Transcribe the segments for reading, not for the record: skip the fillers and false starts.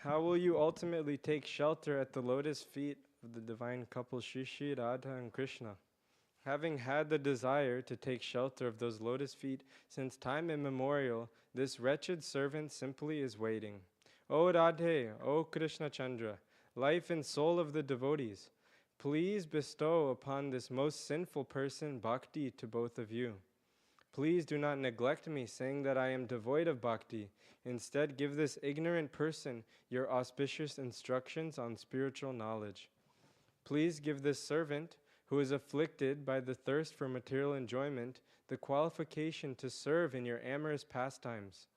How will you ultimately take shelter at the lotus feet of the divine couple Shri Shri Radha and Krishna? Having had the desire to take shelter of those lotus feet since time immemorial, this wretched servant simply is waiting. O Radhe, O Krishna Chandra, life and soul of the devotees, please bestow upon this most sinful person bhakti to both of you. Please do not neglect me, saying that I am devoid of bhakti. Instead, give this ignorant person your auspicious instructions on spiritual knowledge. Please give this servant, who is afflicted by the thirst for material enjoyment, the qualification to serve in your amorous pastimes.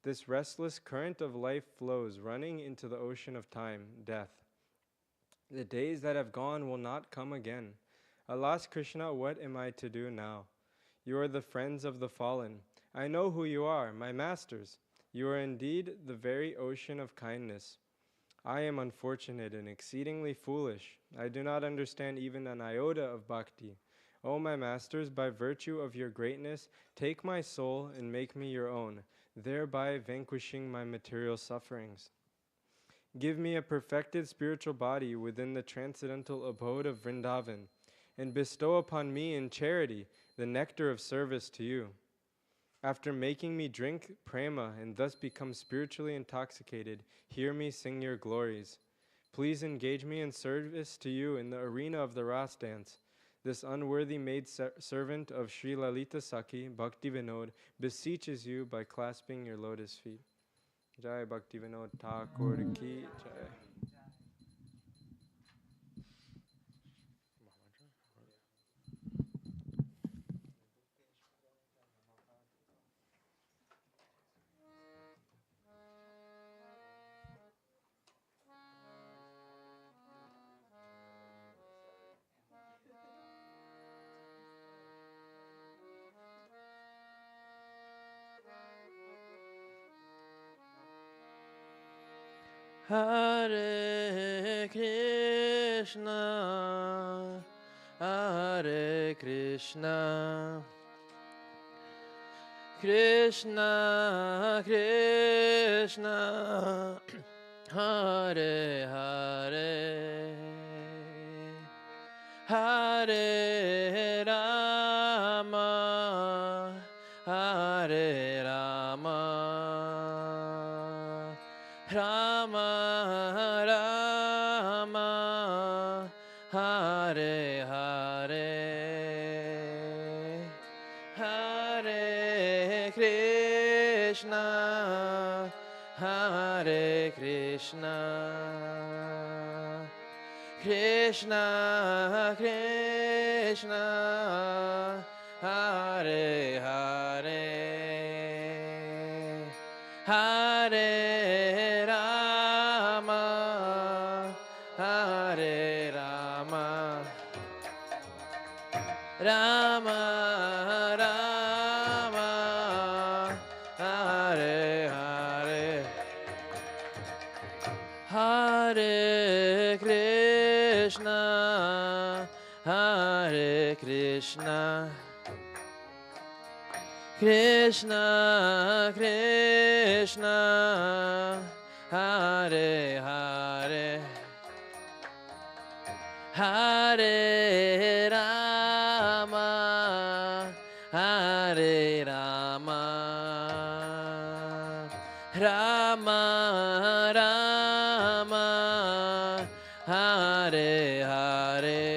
This restless current of life flows, running into the ocean of time, death. The days that have gone will not come again. Alas, Krishna, what am I to do now? You are the friends of the fallen. I know who you are, my masters. You are indeed the very ocean of kindness. I am unfortunate and exceedingly foolish. I do not understand even an iota of bhakti. O my masters, by virtue of your greatness, take my soul and make me your own, thereby vanquishing my material sufferings. Give me a perfected spiritual body within the transcendental abode of Vrindavan, and bestow upon me in charity the nectar of service to you. After making me drink prema and thus become spiritually intoxicated, hear me sing your glories. Please engage me in service to you in the arena of the Ras dance. This unworthy maid servant of Sri Lalita Sakhi, Bhakti Vinod, beseeches you by clasping your lotus feet. Jai Bhakti Vinod Thakur ki jai. Hare Krishna, Hare Krishna, Krishna Krishna, Hare Hare, Hare Rama, Hare Rama, Rama Rama, Hare Hare, Hare Krishna, Hare Krishna, Krishna Krishna, Hare Hare, Hare Rama, Hare Rama, Rama Rama, Hare Hare, Hare Krishna, Hare Krishna, Krishna Krishna, Hare Hare, Hare Rama, Hare Rama, Rama Rama, Hare Hare.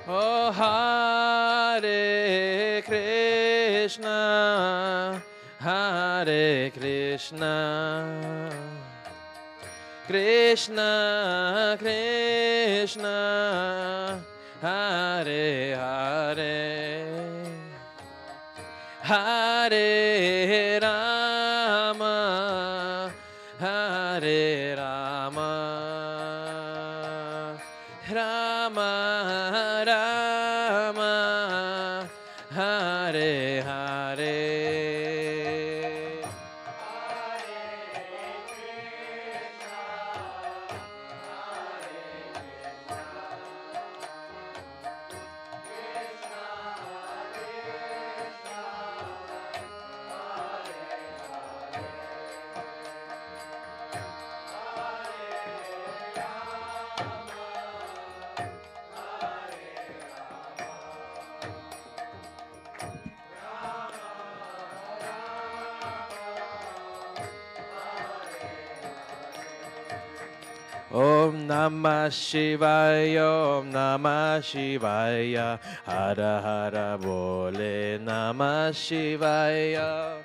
Oh, Hare Krishna, Hare Krishna, Krishna Krishna, Hare Hare, Hare Rama, Hare Rama, Rama Rama, Hare Hare. Om Namah Shivaya, Om Namah Shivaya, Hara Hara Bole Namah Shivaya.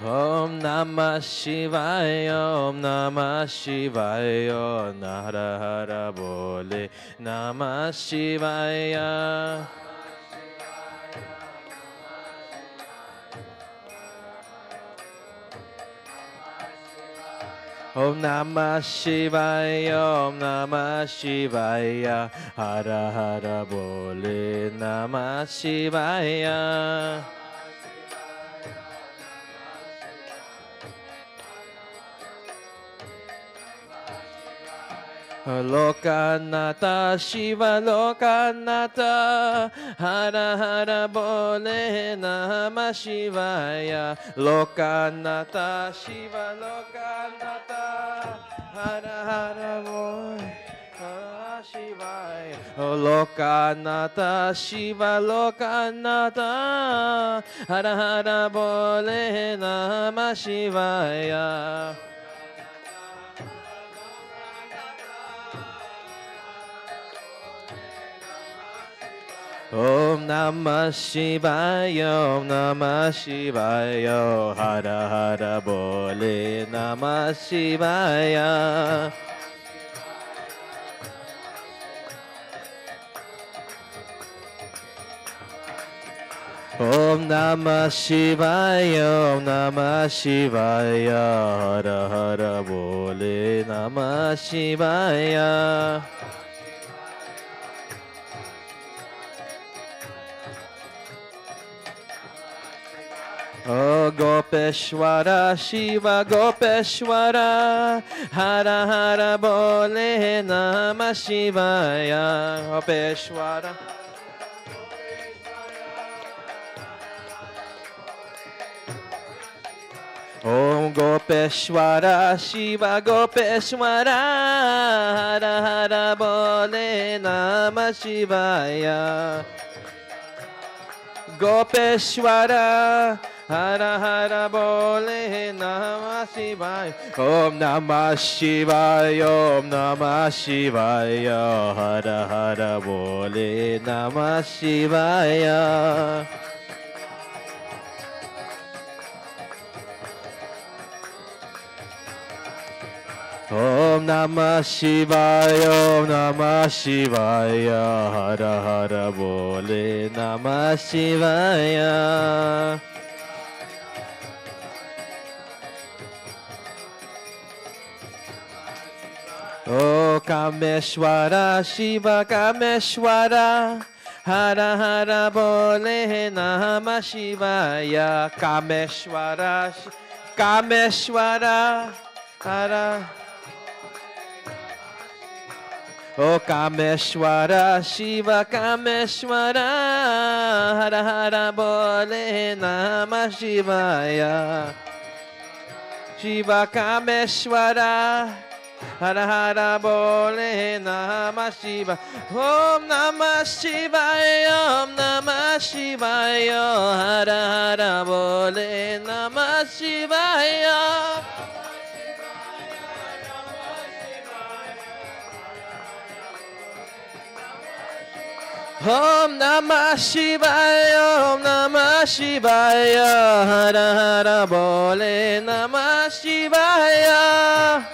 Om Namah Shivaya, Om Namah Shivaya, Hara Hara Bole Namah Shivaya. Om Namah Shivaya, Om Namah Shivaya, Hara Hara Bole Namah Shivaya. Lokanata Shiva Lokanata, Hara Hara Bole Namah Shivaya. Lokanata Shiva Lokanata, Hara Hara Bole Namah Shivaya. Lokanata Shiva Lokanata, Hara Hara Bole Namah Shivaya. Om Namah Shivaya, Om Namah Shivaya, Hara Hara Bole Namah Shivaya. Om Namah Shivaya, Om Namah Shivaya, Hara Hara Bole Namah Shivaya. Oh Gopeshwara Shiva Gopeshwara, Hara Hara Bole Namah Shivaya. Gopeshwara. Om Gopeshwara Shiva Gopeshwara, Hara Hara Bole Namah Shivaya. Gopeshwara, Hara Hara Bole Namah Shivaya. Om Namah Shivaya, Om Namah Shivaya, Hara Hara Bole Namah Shivaya. Om Namah Shivaya, Om Namah Shivaya, Hara Hara Bole Namah Shivaya. Oh Kameshwara Shiva Kameshwara, Hara Hara Bole Namah Shivaya. Kameshwara Kameshwara, Hara. Oh Kameshwara Shiva Kameshwara, Hara Hara Bole Namah Shivaya. Shiva Kameshwara, Hara Hara Bole Namah Shivaya. Om Namah Shivaya, Om Namah Shivaya, Hara Hara Bole Namah Shivaya. Om Namah Shivaya, Om Namah Shivaya, Hara Hara Bole Namah Shivaya.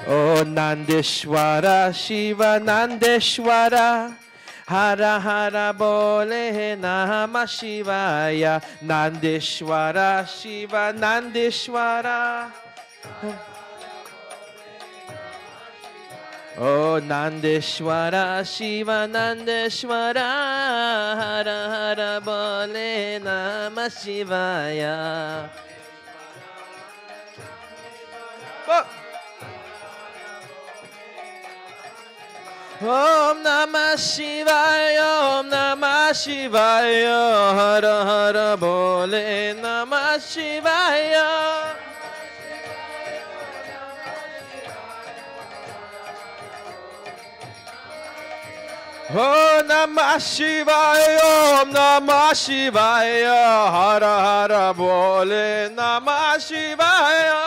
Oh Nandeshwara, Shiva Nandeshwara, Hara Hara Bole Namah Shivaya, Nandeshwara, Shiva Nandeshwara. Oh Nandeshwara, Shiva Nandeshwara, Hara Hara Bole Namah Shivaya. Oh. Om Namah Shivaya, Om Namah Shivaya, Hara Hara Bole Namah Shivaya. Om Namah Shivaya, Om Namah Shivaya, Hara Hara Bole Namah Shivaya.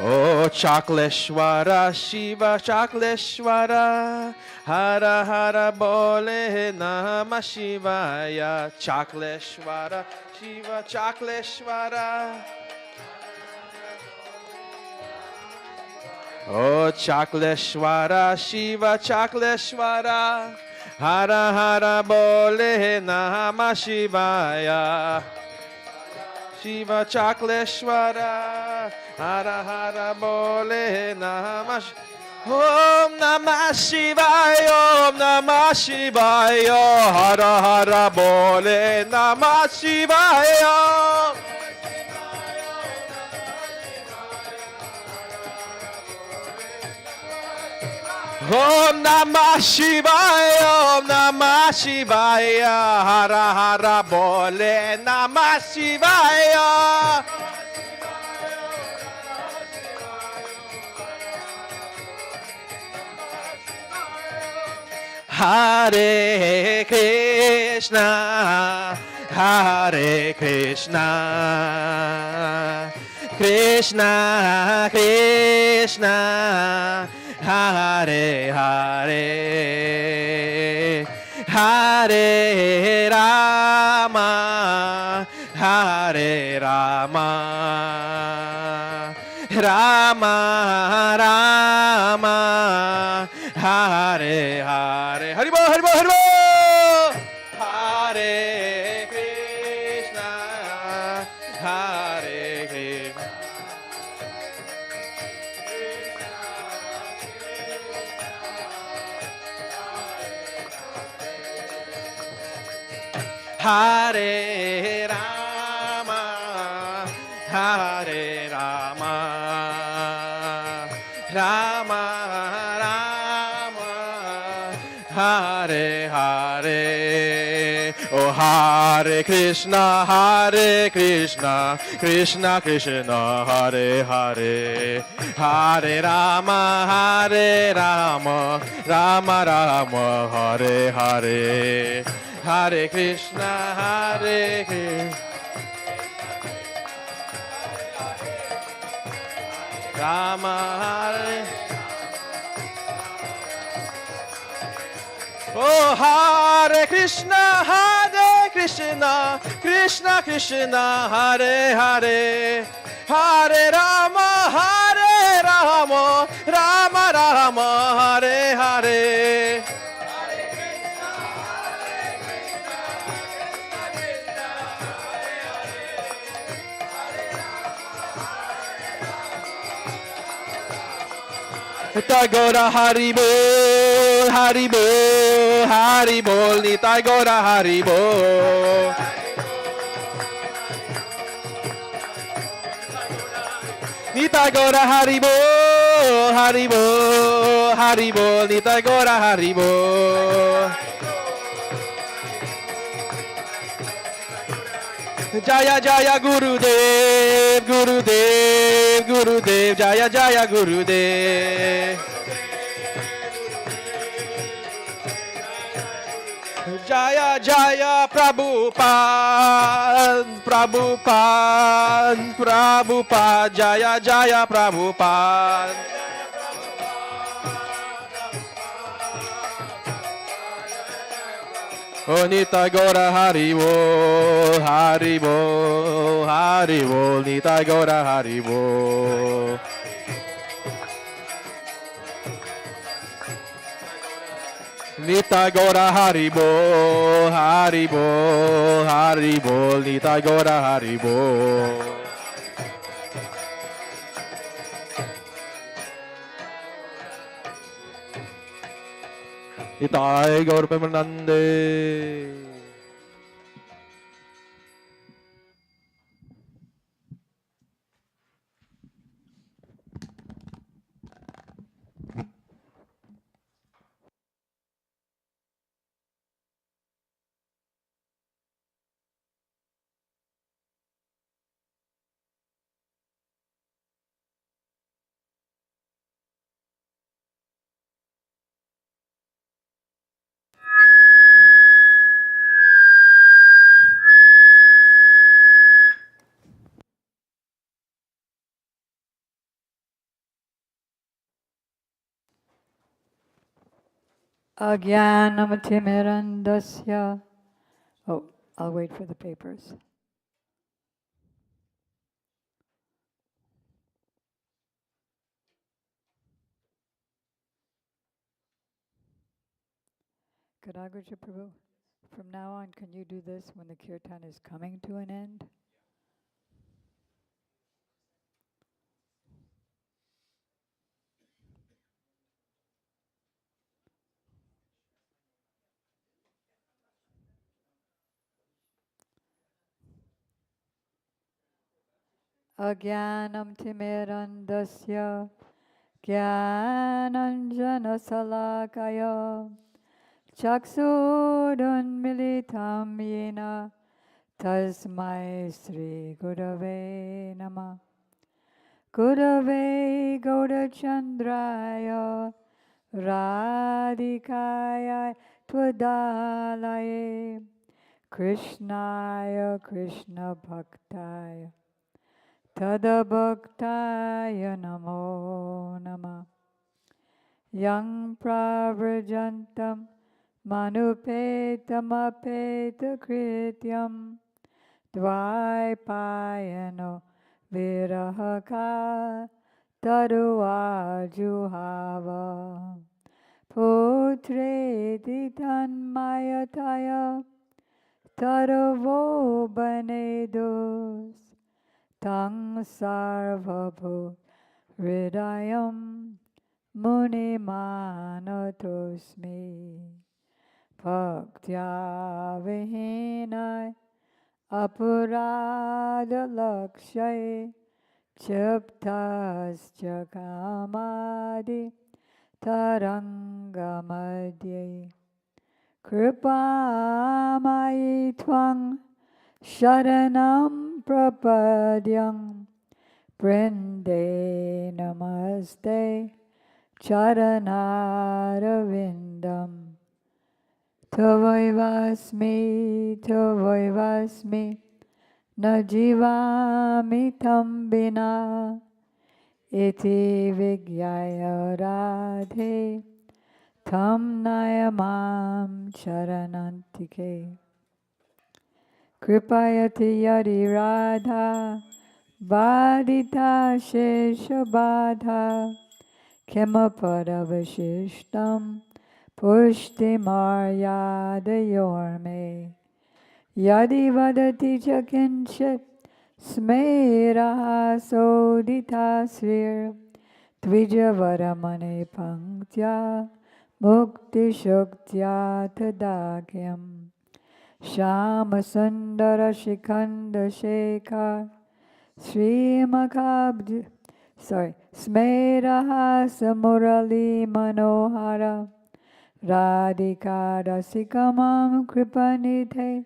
Oh Chakleshwara, Shiva Chakleshwara, Hara Hara Bole Namah Shivaya. Chakleshwara, Shiva Chakleshwara. Oh Chakleshwara, Shiva Chakleshwara, Hara Hara Bole Namah Shivaya. Shiva Chakleshwara, Hara Hara Bole Namah Shivaya. Om Namah Shivaya, Om Namah Shivaya, Hara Hara Bole Namah Shivaya. Om Namah Shivaya, Om Namah Shivaya, Hara Hara Bole Namah Shivaya. Hare Krishna, Hare Krishna, Krishna Krishna, Hare Hare, Hare Rama, Hare Rama, Rama Rama, Hare Hare. Haribol, Haribol, Haribol. Hare Krishna, Hare Krishna. Hare Rama, Hare Rama, Rama Rama, Hare Hare. Oh Hare Krishna, Hare Krishna, Krishna Krishna, Hare Hare, Hare Rama, Hare Rama, Rama Rama, Hare Hare. Hare Krishna, Hare Krishna, Rama Hare. Oh Hare Krishna, Krishna Krishna, Hare Hare, Hare Rama, Rama Rama, Hare Hare. Nitai Gora Haribol, Haribol, Haribol, Nitai Gora Haribol. Nitai Gora Haribol, Haribol, Haribol, Nitai Gora Haribol. Jaya Jaya Gurudev, Gurudev, Gurudev, Jaya Jaya Gurudev. Jaya Jaya Prabhupada, Prabhupada, Prabhupada, Jaya Jaya Prabhupada. Oh Nitai Gora Haribo, Haribo, Haribo, Nitai Gora Haribo. Nitai Gora Haribo, Haribo, Haribo, Nitai Gora Haribo. Nitai Gaur Premanande. Agyanam timirandasya. Oh, I'll wait for the papers. Kadagraja Prabhu, from now on, can you do this when the kirtan is coming to an end? Agyanam timirandasya Gyananjana salakaya Chaksurunmilitam yena Tasmai Sri Gurave Nama Gurave Gaurachandraya Radhikaya Twadalaye Krishnaya Krishna Bhaktaya Tadabhaktaya Namo Nama Yang Pravrajantam Manupetamapeta Krityam Dvaipayano Virahaka Taruajuhava Putreti Tanmayataya Taravo Banedos Tang Sarvabhu Hridayam Muni Manatosmi Bhaktya Vihinai Apurada Lakshay Chiptascha Kamadi Tarangamadye Kripamayi Twang Sharanam Prapadyam Brinde Namaste Charanarvindam Tavaivasmi Najivami Tambina Iti Vigyaya Radhe Tam Nayamam Charanantike Kripayati Yadi Radha Vadita Sheshabadha Kimapadavashishtam Pushti Maryadayorme Yadi Vadati Chakinchit Smeraha Sodita Srir Tvijavaramane Panktya Mukti Shuktya Tadakyam Shama Sundara Shikhanda Shekhar Smeraha Samurali Manohara Radhika Rasikamam Kripanite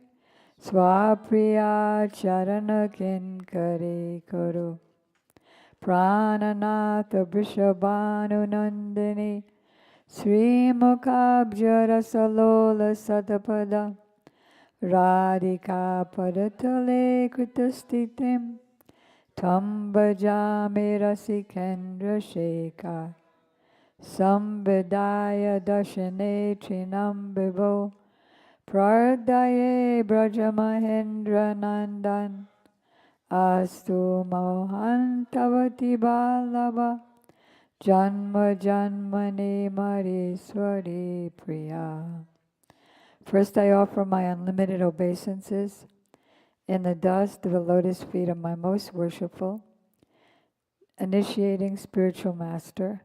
Swapriya Charana Kinkare Kuru Prananatha Vrishabhanu Nandini Sri Mukhabjara Salola Satapada Radhika Padatale Kritastitim Tam bhajami rasikendra shekhar Samvedaya dashane trinam vivo Pradaye Brajamahendra Nandan Astu Mohan Tavati Balava Janma Janmane Mariswari Priya. First I offer my unlimited obeisances in the dust of the lotus feet of my most worshipful, initiating spiritual master,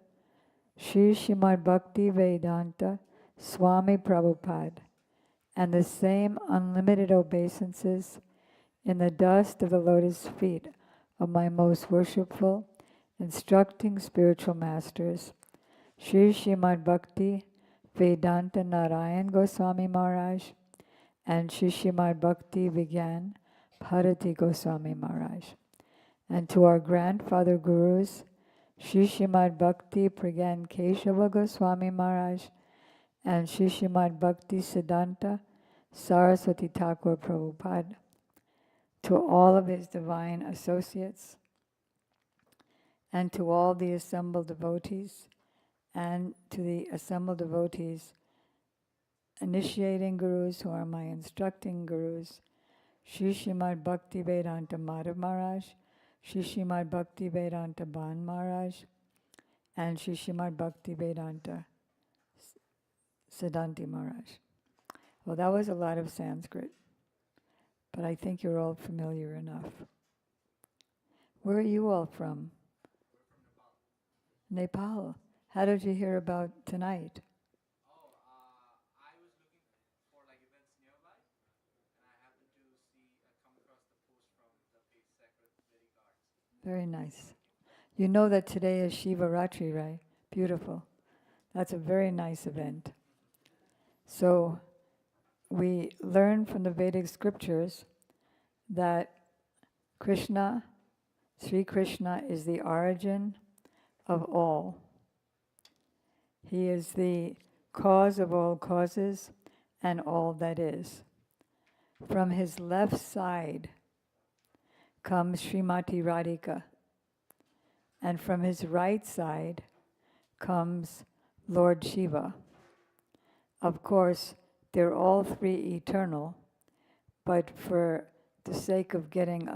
Sri Srimad Bhakti Vedanta Swami Prabhupada, and the same unlimited obeisances in the dust of the lotus feet of my most worshipful, instructing spiritual masters, Sri Srimad Bhakti Vedanta Narayan Goswami Maharaj and Sri Srimad Bhakti Vigyan Bharati Goswami Maharaj, and to our grandfather gurus, Sri Srimad Bhakti Pragyan Keshava Goswami Maharaj and Sri Srimad Bhakti Siddhanta Saraswati Thakur Prabhupada, to all of his divine associates, and to all the assembled devotees, and to the assembled devotees, initiating gurus who are my instructing gurus, Sri Srimad Bhakti Vedanta Madhav Maharaj, Sri Srimad Bhakti Vedanta Ban Maharaj, and Sri Srimad Bhakti Vedanta Siddhanti Maharaj. Well, that was a lot of Sanskrit, but I think you're all familiar enough. Where are you all from? Nepal. How did you hear about tonight? I was looking for like events nearby, and I happened to come across the post from the page Secretary Guards. Very nice. You know that today is Shiva Ratri, right? Beautiful. That's a very nice event. So we learn from the Vedic scriptures that Krishna, Sri Krishna, is the origin of all. He is the cause of all causes and all that is. From his left side comes Srimati Radhika, and from his right side comes Lord Shiva. Of course, they're all three eternal, but for the sake of getting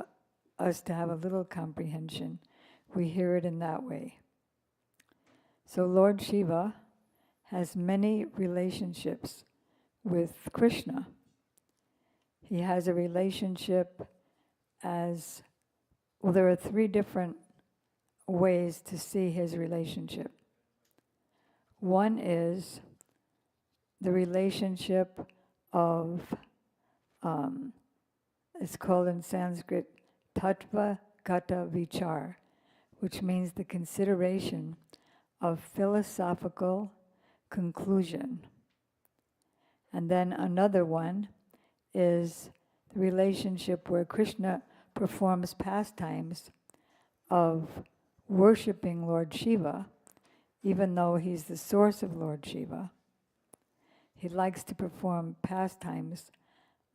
us to have a little comprehension, we hear it in that way. So Lord Shiva has many relationships with Krishna. He has a relationship as, well, there are three different ways to see his relationship. One is the relationship of, it's called in Sanskrit, tattva gata vichar, which means the consideration of philosophical conclusion. And then another one is the relationship where Krishna performs pastimes of worshiping Lord Shiva, even though he's the source of Lord Shiva. He likes to perform pastimes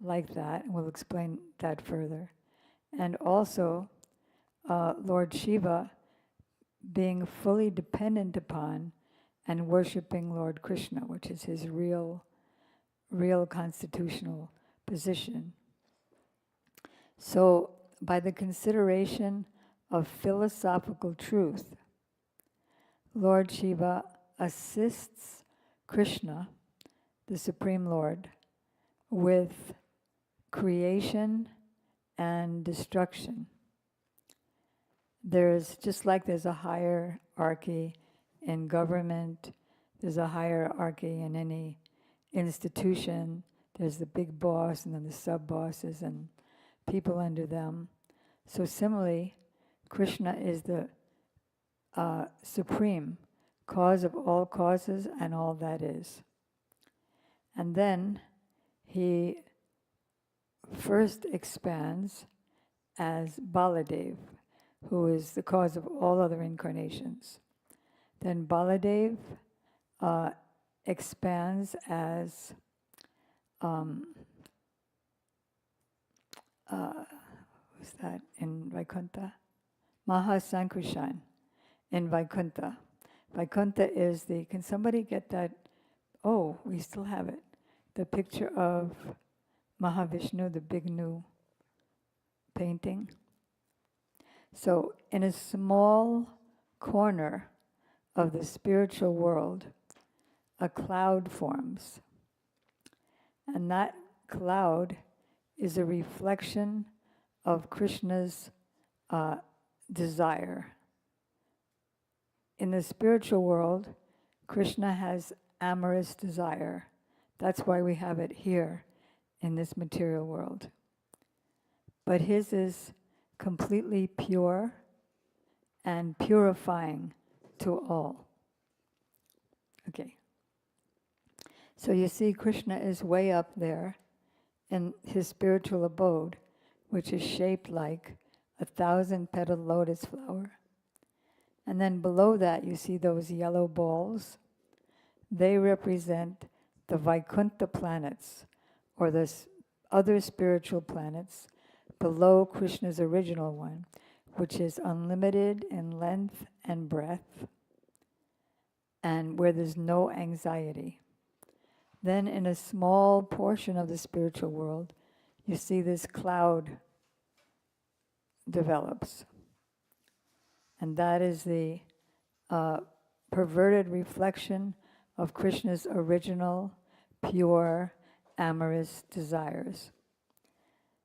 like that, and we'll explain that further. And also, Lord Shiva being fully dependent upon and worshiping Lord Krishna, which is his real constitutional position. So, by the consideration of philosophical truth, Lord Shiva assists Krishna, the Supreme Lord, with creation and destruction. There's, just like there's a hierarchy in government, there's a hierarchy in any institution, there's the big boss and then the sub-bosses and people under them. So similarly, Krishna is the supreme cause of all causes and all that is. And then he first expands as Baladev, who is the cause of all other incarnations. Then Baladev expands as who's that in Vaikuntha? Mahasankrishan in Vaikuntha. Vaikuntha is the, can somebody get that? Oh, we still have it. the picture of Mahavishnu, the big new painting. So in a small corner of the spiritual world, a cloud forms. And that cloud is a reflection of Krishna's desire. In the spiritual world, Krishna has amorous desire. That's why we have it here in this material world. But his is completely pure and purifying to all. Okay. So you see, Krishna is way up there in his spiritual abode, which is shaped like 1,000-petaled lotus flower. And then below that, you see those yellow balls. They represent the Vaikuntha planets, or the other spiritual planets below Krishna's original one, which is unlimited in length and breadth, and where there's no anxiety. Then in a small portion of the spiritual world, you see this cloud develops. And that is the perverted reflection of Krishna's original, pure, amorous desires.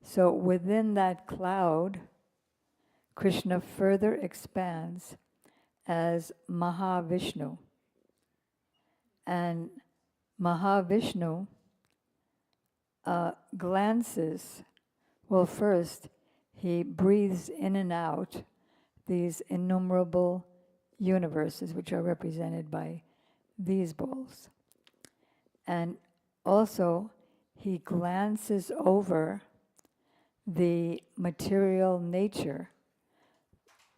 So within that cloud, Krishna further expands as Mahavishnu. And Mahavishnu glances, well, first, he breathes in and out these innumerable universes, which are represented by these balls. And also, he glances over the material nature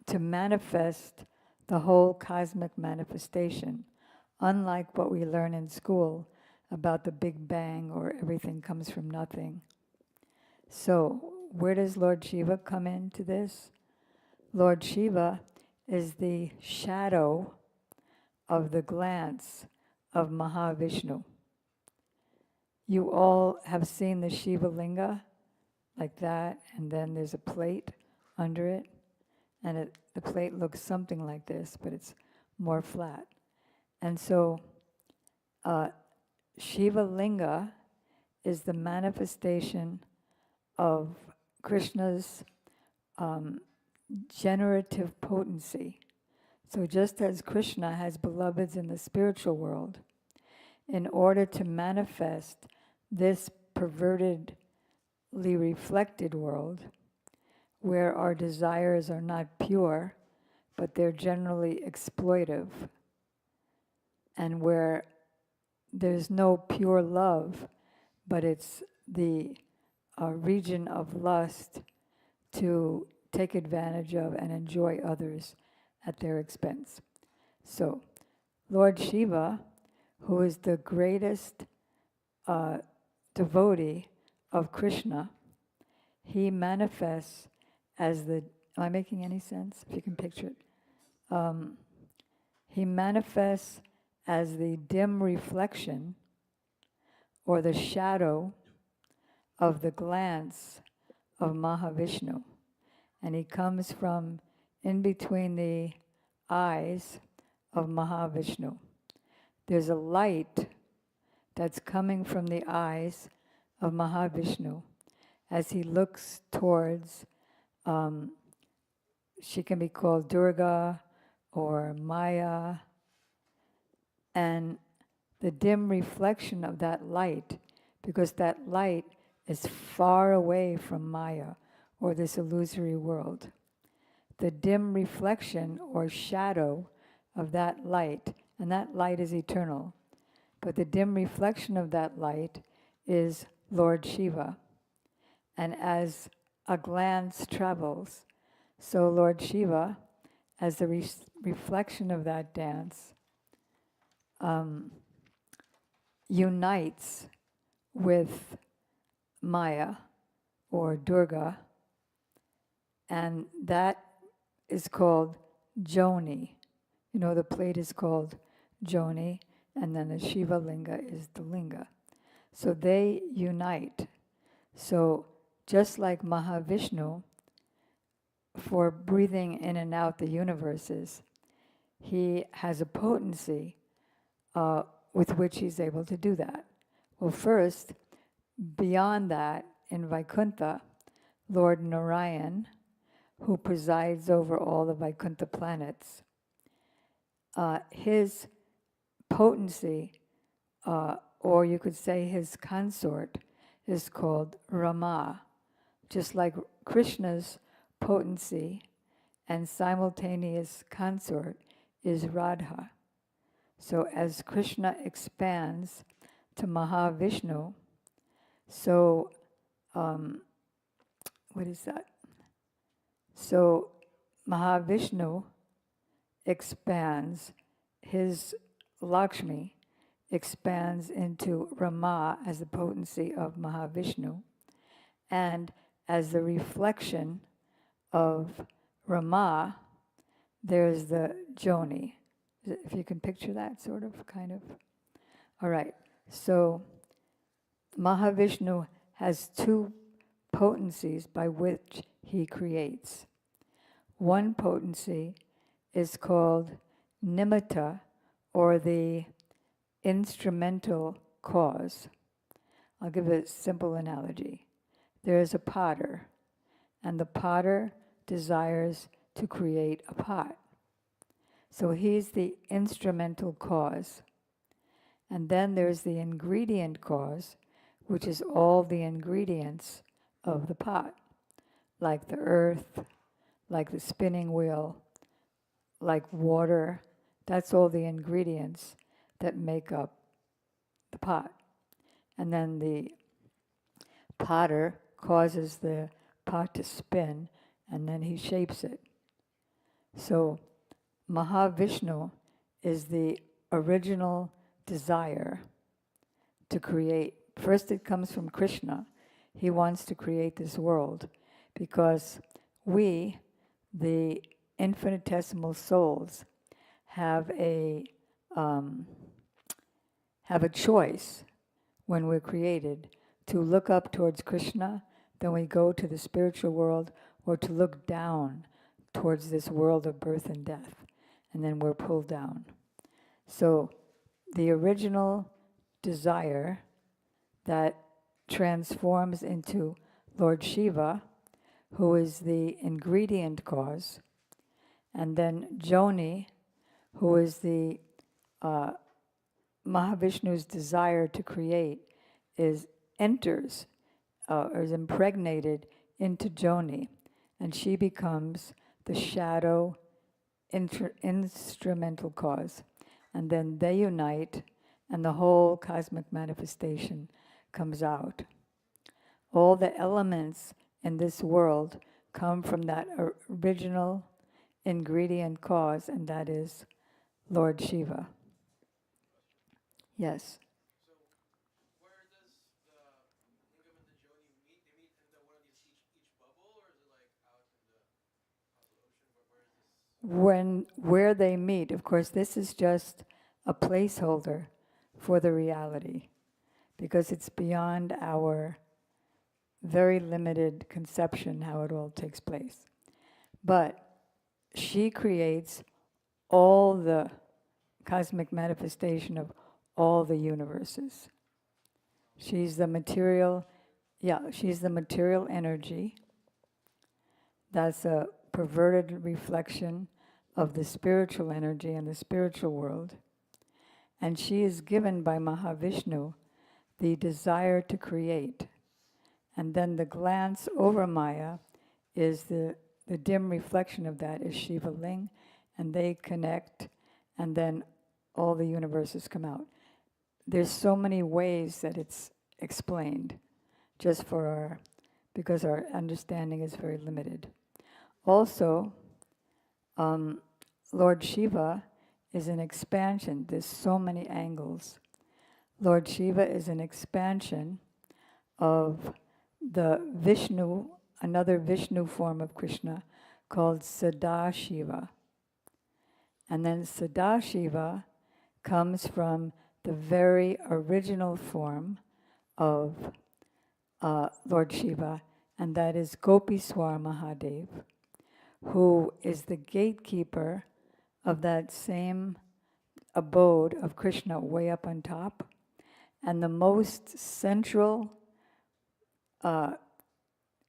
to manifest the whole cosmic manifestation, unlike what we learn in school about the Big Bang or everything comes from nothing. So, where does Lord Shiva come into this? Lord Shiva is the shadow of the glance of Mahavishnu. You all have seen the Shiva Linga like that, and then there's a plate under it, and the plate looks something like this, but it's more flat. And so Shiva Linga is the manifestation of Krishna's generative potency. So just as Krishna has beloveds in the spiritual world, in order to manifest this pervertedly reflected world, where our desires are not pure, but they're generally exploitive, and where there's no pure love, but it's the region of lust to take advantage of and enjoy others at their expense. So, Lord Shiva, who is the greatest devotee of Krishna, he manifests as the, am I making any sense? If you can picture it. He manifests as the dim reflection or the shadow of the glance of Mahavishnu. And he comes from in between the eyes of Mahavishnu. There's a light that's coming from the eyes of Mahavishnu as he looks towards, she can be called Durga or Maya, and the dim reflection of that light, because that light is far away from Maya or this illusory world. The dim reflection or shadow of that light, and that light is eternal, but the dim reflection of that light is Lord Shiva. And as a glance travels, so Lord Shiva, as the reflection of that dance, unites with Maya or Durga, and that is called Joni. You know, the plate is called Joni, and then the Shiva Linga is the Linga. So they unite. So just like Mahavishnu, for breathing in and out the universes, he has a potency with which he's able to do that. Well, first, beyond that, in Vaikuntha, Lord Narayan, who presides over all the Vaikuntha planets, his potency, or you could say his consort, is called Rama, just like Krishna's potency and simultaneous consort is Radha. So as Krishna expands to Mahavishnu, so what is that? So Mahavishnu expands, his Lakshmi expands into Rama as the potency of Mahavishnu, and as the reflection of Rama, there's the Joni. If you can picture that, sort of, kind of. All right, so Mahavishnu has two potencies by which he creates. One potency is called nimitta, or the instrumental cause. I'll give a simple analogy. There is a potter, and the potter desires to create a pot. So he's the instrumental cause. And then there's the ingredient cause, which is all the ingredients of the pot, like the earth, like the spinning wheel, like water. That's all the ingredients that make up the pot. And then the potter causes the pot to spin, and then he shapes it. So Mahavishnu is the original desire to create. First it comes from Krishna. He wants to create this world because we, the infinitesimal souls, have a choice when we're created to look up towards Krishna, then we go to the spiritual world, or to look down towards this world of birth and death, and then we're pulled down. So the original desire that transforms into Lord Shiva, who is the ingredient cause, and then Joni, who is the Mahavishnu's desire to create, enters or is impregnated into Joni, and she becomes the shadow instrumental cause. And then they unite, and the whole cosmic manifestation comes out. All the elements in this world come from that original ingredient cause, and that is Lord Shiva. Yes. So, where does the lingam and the joni meet? They meet in the one of these each bubble, or is it like out in the ocean? Where is this? Where they meet, of course, this is just a placeholder for the reality, because it's beyond our very limited conception how it all takes place. But she creates all the cosmic manifestation of all the universes. She's the material, she's the material energy. That's a perverted reflection of the spiritual energy in the spiritual world. And she is given by Mahavishnu the desire to create. And then the glance over Maya is the dim reflection of that is Shiva Ling, and they connect, and then all the universes come out. There's so many ways that it's explained, just because our understanding is very limited. Also, Lord Shiva is an expansion. There's so many angles. Lord Shiva is an expansion of the Vishnu, another Vishnu form of Krishna called Sadashiva. And then Sadashiva comes from the very original form of Lord Shiva, and that is Gopiswar Mahadev, who is the gatekeeper of that same abode of Krishna way up on top. And the most central,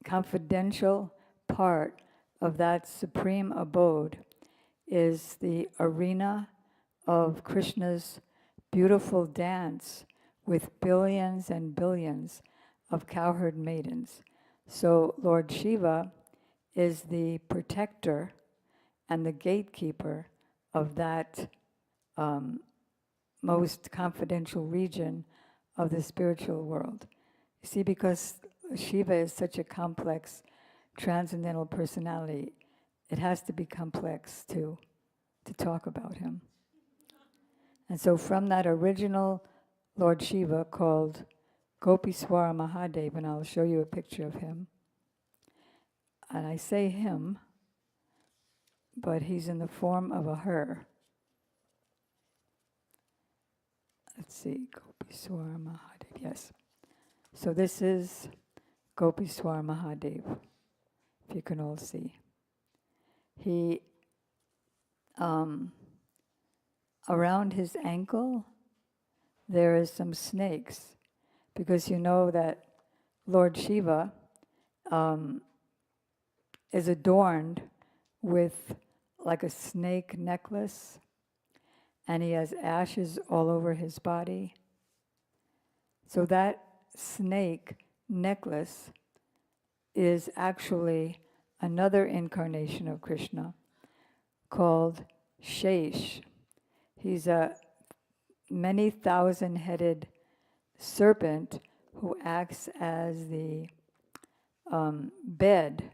confidential part of that supreme abode is the arena of Krishna's beautiful dance with billions and billions of cowherd maidens. So Lord Shiva is the protector and the gatekeeper of that most confidential region of the spiritual world. You see, because Shiva is such a complex, transcendental personality, it has to be complex to talk about him. And so from that original Lord Shiva called Gopiswara Mahadev, and I'll show you a picture of him. And I say him, but he's in the form of a her. Let's see, Gopiswara Mahadev, yes. So this is Gopiswara Mahadev, if you can all see. He, around his ankle, there is some snakes, because you know that Lord Shiva is adorned with like a snake necklace, and he has ashes all over his body. So that snake necklace is actually another incarnation of Krishna called Shesh. He's a many thousand-headed serpent who acts as the bed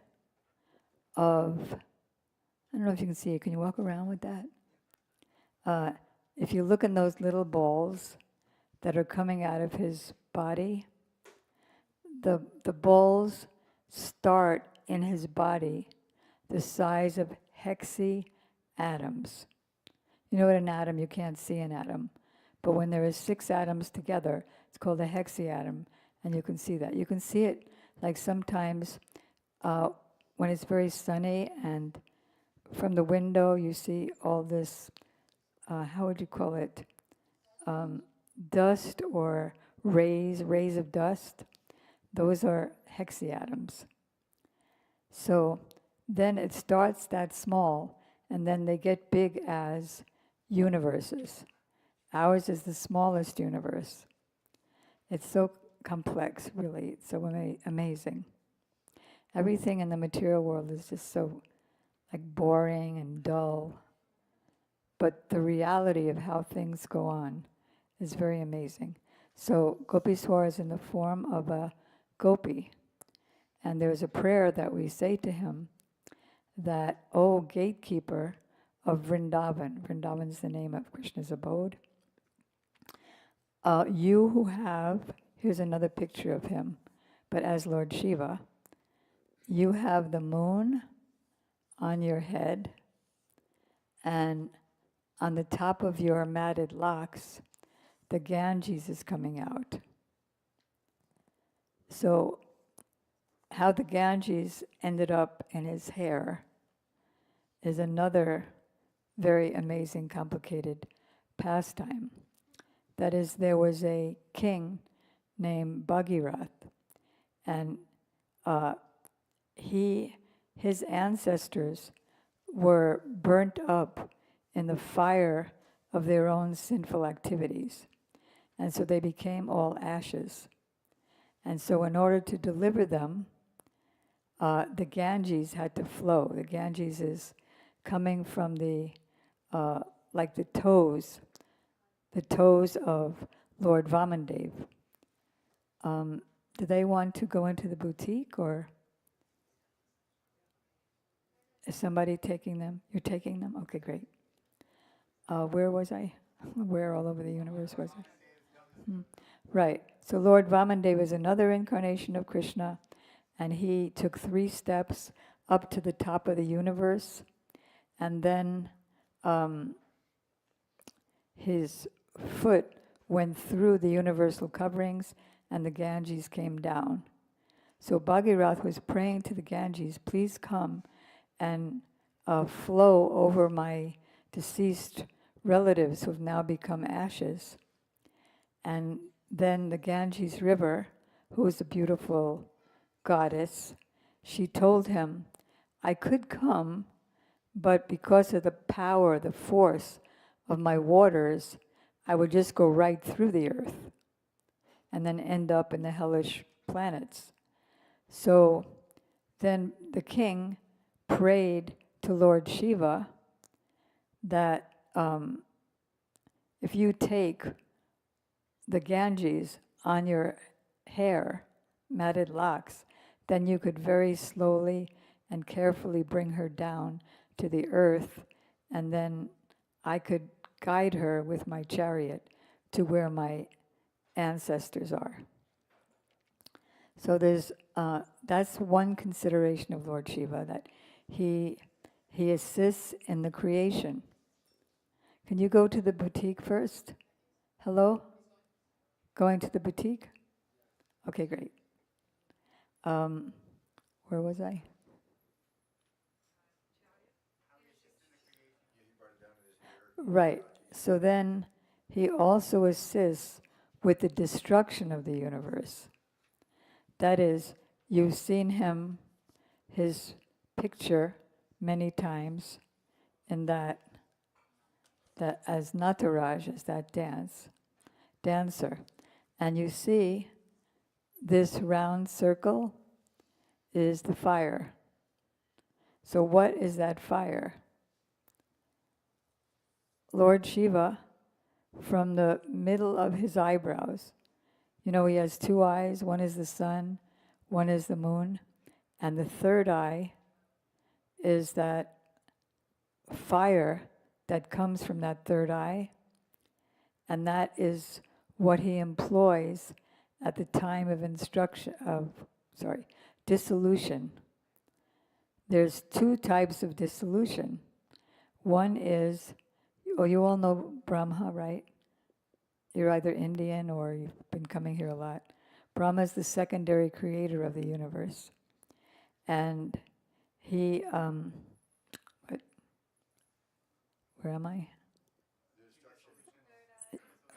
of, I don't know if you can see it. Can you walk around with that? If you look in those little balls that are coming out of his body, the balls start in his body the size of hexi atoms. You know what an atom, you can't see an atom. But when there is 6 atoms together, it's called a hexiatom, and you can see that. You can see it like sometimes when it's very sunny and from the window you see all this, how would you call it, dust or rays of dust. Those are hexiatoms. So then it starts that small, and then they get big as universes. Ours is the smallest universe. It's so complex, really. It's so amazing. Everything in the material world is just so like boring and dull. But the reality of how things go on is very amazing. So Gopiswara is in the form of a gopi. And there's a prayer that we say to him that, O gatekeeper of Vrindavan, Vrindavan is the name of Krishna's abode, you who have, here's another picture of him, but as Lord Shiva, you have the moon on your head, and on the top of your matted locks, the Ganges is coming out. So how the Ganges ended up in his hair is another very amazing, complicated pastime. That is, there was a king named Bhagirath, and his ancestors were burnt up in the fire of their own sinful activities. And so they became all ashes. And so in order to deliver them, the Ganges had to flow. The Ganges is coming from the, like the toes of Lord Vamandev. Do they want to go into the boutique, or is somebody taking them? You're taking them? Okay, great. Where was I? Where all over the universe was I? Right. So Lord Vamandev is another incarnation of Krishna, and he took 3 steps up to the top of the universe, and then his foot went through the universal coverings and the Ganges came down. So Bhagirath was praying to the Ganges, please come and flow over my deceased relatives who have now become ashes. And then the Ganges River, who is a beautiful goddess, she told him, I could come, but because of the power, the force of my waters, I would just go right through the earth and then end up in the hellish planets. So then the king prayed to Lord Shiva that if you take the Ganges on your hair, matted locks, then you could very slowly and carefully bring her down to the earth, and then I could guide her with my chariot to where my ancestors are. So that's one consideration of Lord Shiva, that he assists in the creation. Can you go to the boutique first? Hello? Going to the boutique? Okay, great. Where was I? Right. So then he also assists with the destruction of the universe. That is, you've seen his picture many times in that as Nataraj, as that dancer. And you see this round circle is the fire. So what is that fire? Lord Shiva, from the middle of his eyebrows, he has two eyes, one is the sun, one is the moon, and the third eye is that fire that comes from that third eye, and that is what he employs at the time of dissolution. There's two types of dissolution. One is, you all know Brahma, right? You're either Indian or you've been coming here a lot. Brahma is the secondary creator of the universe. And he, where am I?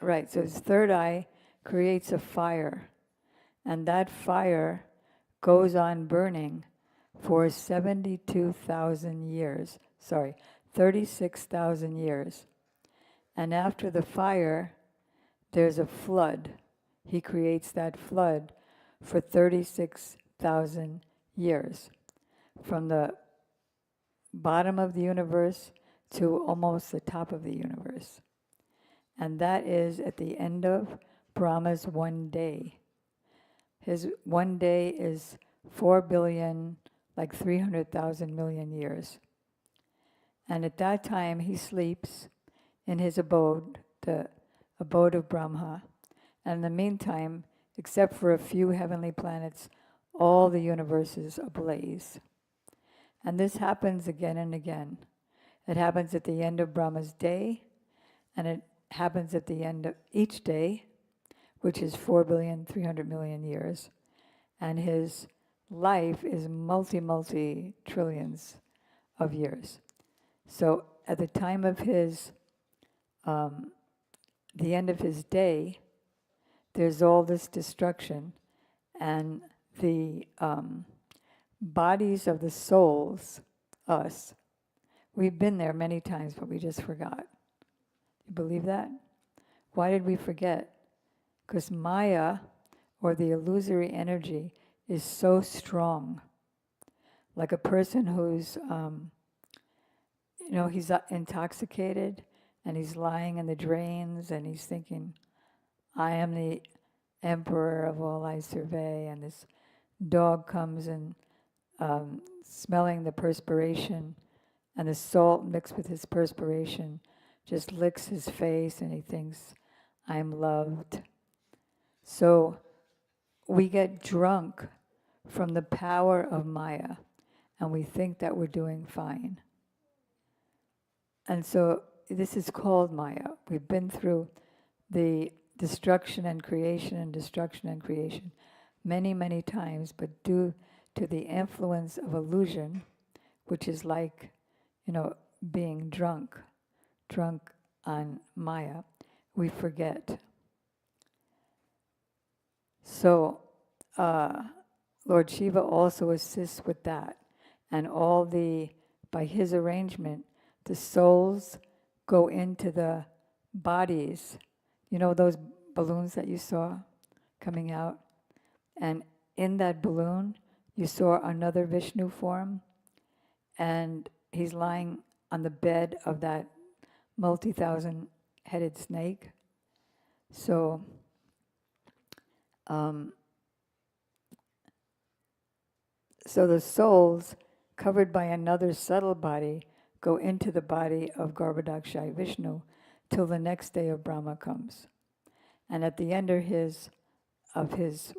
Right, so his third eye creates a fire. And that fire goes on burning for 72,000 years. 36,000 years. And after the fire, there's a flood. He creates that flood for 36,000 years. From the bottom of the universe to almost the top of the universe. And that is at the end of Brahma's one day. His one day is 4 billion, like 300,000 million years. And at that time, he sleeps in his abode, the abode of Brahma. And in the meantime, except for a few heavenly planets, all the universe is ablaze. And this happens again and again. It happens at the end of Brahma's day, and it happens at the end of each day, which is 4 billion, 300 million years. And his life is multi trillions of years. So at the time of his, the end of his day, there's all this destruction, and the bodies of the souls, us, we've been there many times, but we just forgot. You believe that? Why did we forget? Because Maya, or the illusory energy, is so strong. Like a person who's, he's intoxicated, and he's lying in the drains, and he's thinking, I am the emperor of all I survey, and this dog comes and smelling the perspiration, and the salt mixed with his perspiration just licks his face, and he thinks, I'm loved. So we get drunk from the power of Maya, and we think that we're doing fine. And so this is called Maya. We've been through the destruction and creation, many, many times, but due to the influence of illusion, which is like, being drunk on Maya, we forget. So, Lord Shiva also assists with that. And by his arrangement, the souls go into the bodies. You know those balloons that you saw coming out? And in that balloon, you saw another Vishnu form, and he's lying on the bed of that multi-thousand-headed snake. So, so the souls covered by another subtle body go into the body of Garbhodakshayi Vishnu till the next day of Brahma comes. And at the end of his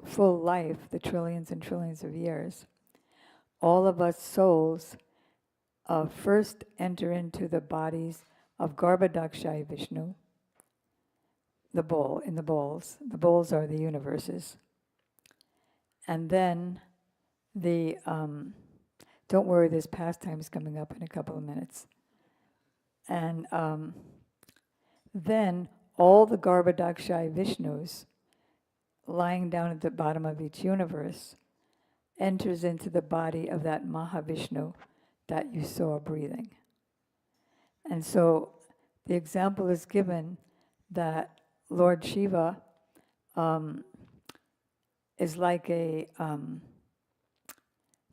full life, the trillions and trillions of years, all of us souls first enter into the bodies of Garbhodakshayi Vishnu, the bowl, in the bowls. The bowls are the universes. And then don't worry, there's pastimes coming up in a couple of minutes. And then all the Garbhodakshayi Vishnus lying down at the bottom of each universe enters into the body of that Mahavishnu that you saw breathing. And so the example is given that Lord Shiva is like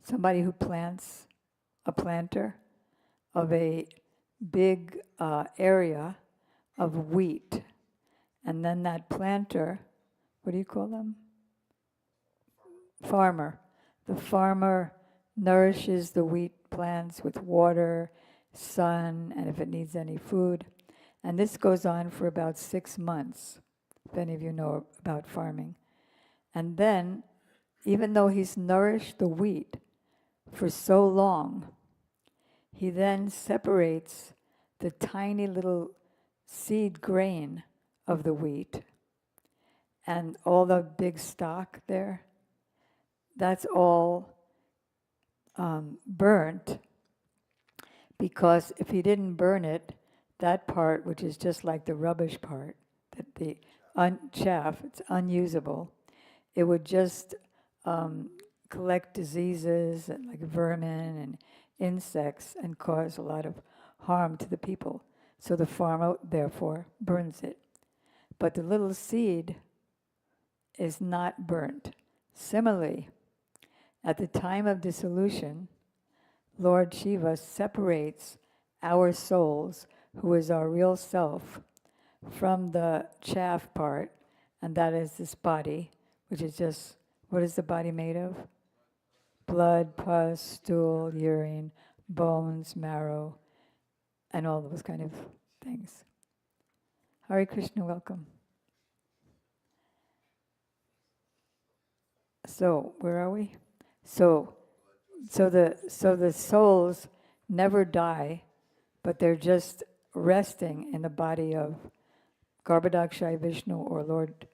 somebody who plants, a planter of a big area of wheat. And then that planter, what do you call them? Farmer. The farmer nourishes the wheat plants with water, sun, and if it needs any food. And this goes on for about 6 months, if any of you know about farming. And then, even though he's nourished the wheat for so long, he then separates the tiny little seed grain of the wheat and all the big stalk there. That's all burnt, because if he didn't burn it, that part, which is just like the rubbish part, that the chaff, it's unusable, it would just collect diseases like vermin and insects and cause a lot of harm to the people. So the farmer, therefore, burns it. But the little seed is not burnt. Similarly, at the time of dissolution, Lord Shiva separates our souls, who is our real self, from the chaff part, and that is this body, which is just, what is the body made of? Blood, pus, stool, urine, bones, marrow, and all those kind of things. Hare Krishna, welcome. So, where are we? So the souls never die, but they're just resting in the body of Garbhodakshayi Vishnu or Lord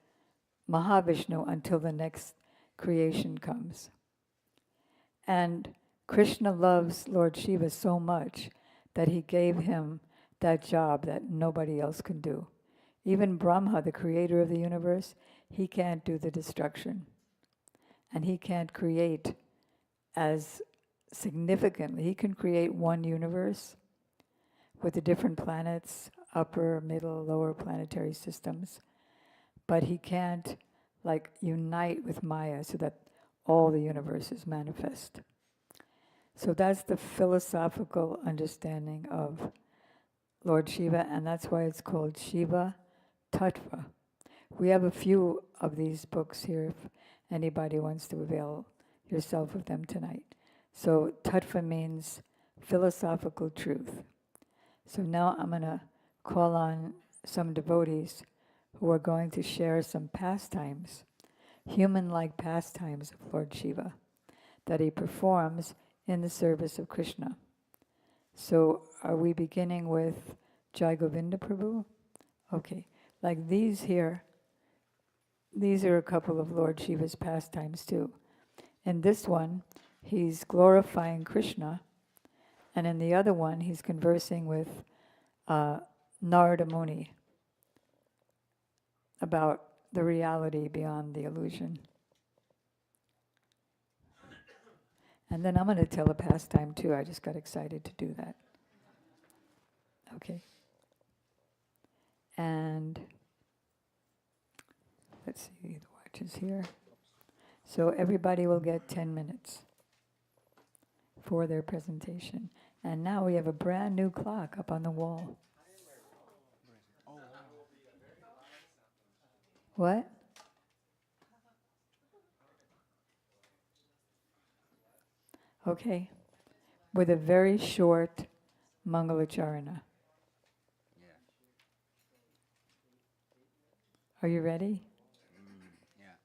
Mahavishnu until the next creation comes. And Krishna loves Lord Shiva so much that he gave him that job that nobody else can do. Even Brahma, the creator of the universe, he can't do the destruction. And he can't create as significantly. He can create one universe with the different planets, upper, middle, lower planetary systems. But he can't unite with Maya so that all the universes manifest. So that's the philosophical understanding of Lord Shiva, and that's why it's called Shiva Tattva. We have a few of these books here if anybody wants to avail yourself of them tonight. So Tattva means philosophical truth. So now I'm going to call on some devotees who are going to share some pastimes, human-like pastimes of Lord Shiva that he performs in the service of Krishna. So are we beginning with Jai Govinda Prabhu? Okay, like these here, these are a couple of Lord Shiva's pastimes too. In this one, he's glorifying Krishna, and in the other one, he's conversing with Narada Muni about the reality beyond the illusion. And then I'm going to tell a pastime too. I just got excited to do that. Okay. And let's see, the watch is here. So everybody will get 10 minutes for their presentation. And now we have a brand new clock up on the wall. What? Okay. With a very short Mangalacharana. Yeah. Are you ready? Yeah.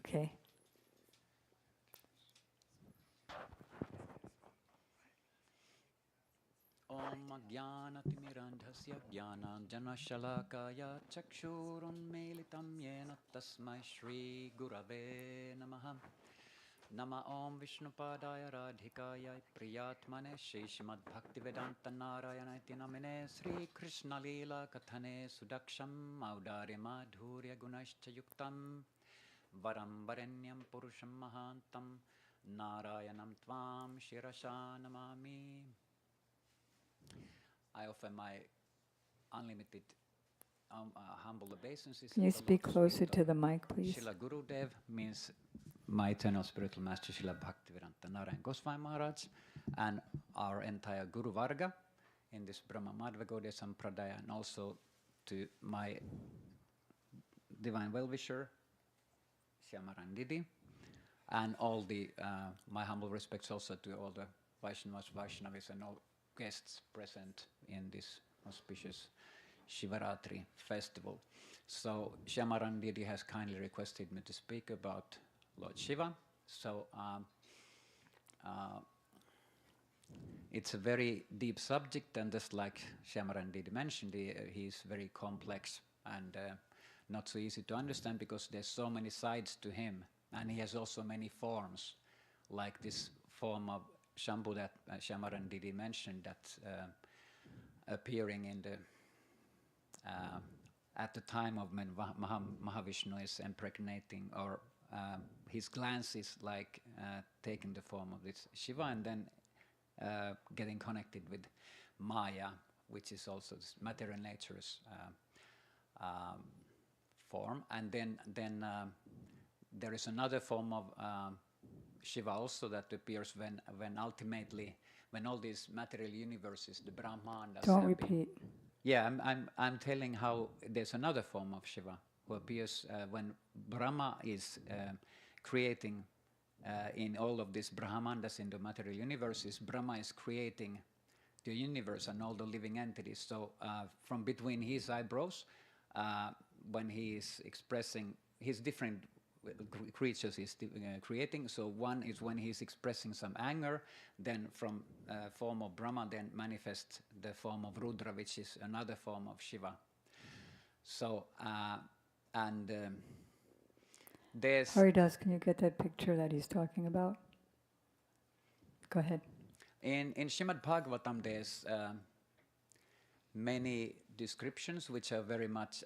Okay. Om Jnanatimirandhasya Jnananjanashalakaya Chakshurunmilitam Yena Tasmai Shri Gurave Namaha Nama Om Vishnupadaya Radhikaya Priyatmane Shri Srimad Bhaktivedanta Narayanaiti Namine Sri Krishna Lila Kathane Sudaksham Audare Madhurya Gunashcha Yuktam Varam Varenyam Purusham Mahantam Narayanam Tvam Shirasha Namami. I offer my unlimited humble obeisances. Can you speak closer to the mic, please? Srila Gurudev means my eternal spiritual master Srila Bhaktivedanta Narayan Goswami Maharaj and our entire Guru Varga in this Brahma Madhva Gaudiya Sampradaya, and also to my divine well-wisher Shyamarani Didi, and all the my humble respects also to all the Vaishnavas, Vaishnavis, and all guests present in this auspicious Shiva Ratri festival. So Shyamarani Didi has kindly requested me to speak about Lord Shiva. So it's a very deep subject, and just like Shyamarani Didi mentioned, he's very complex and not so easy to understand because there's so many sides to him, and he has also many forms, like this form of Shambhu that Shyamarani Didi mentioned, that appearing in the at the time of when Mahavishnu is impregnating, or his glance is like taking the form of this Shiva, and then getting connected with Maya, which is also this material nature's form. And then there is another form of Shiva also that appears when ultimately, when all these material universes, the Brahmandas. Don't repeat. Yeah, I'm telling how there's another form of Shiva who appears when Brahma is creating in all of these Brahmandas in the material universes. Brahma is creating the universe and all the living entities. So from between his eyebrows, when he is expressing his different creatures he's creating. So one is when he's expressing some anger, then from form of Brahma then manifests the form of Rudra, which is another form of Shiva. So there's Haridas, can you get that picture that he's talking about? Go ahead. in Srimad Bhagavatam there's many descriptions which are very much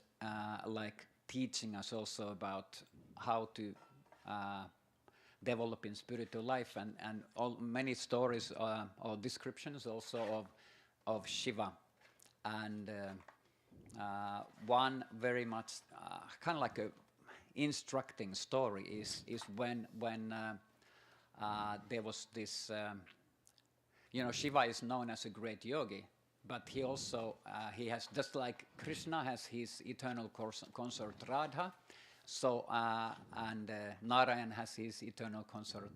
like teaching us also about how to develop in spiritual life, and many stories or descriptions also of Shiva. And one very much kind of like a instructing story is when there was this, Shiva is known as a great yogi, but he also, he has, just like Krishna has his eternal consort Radha, so, and Narayan has his eternal consort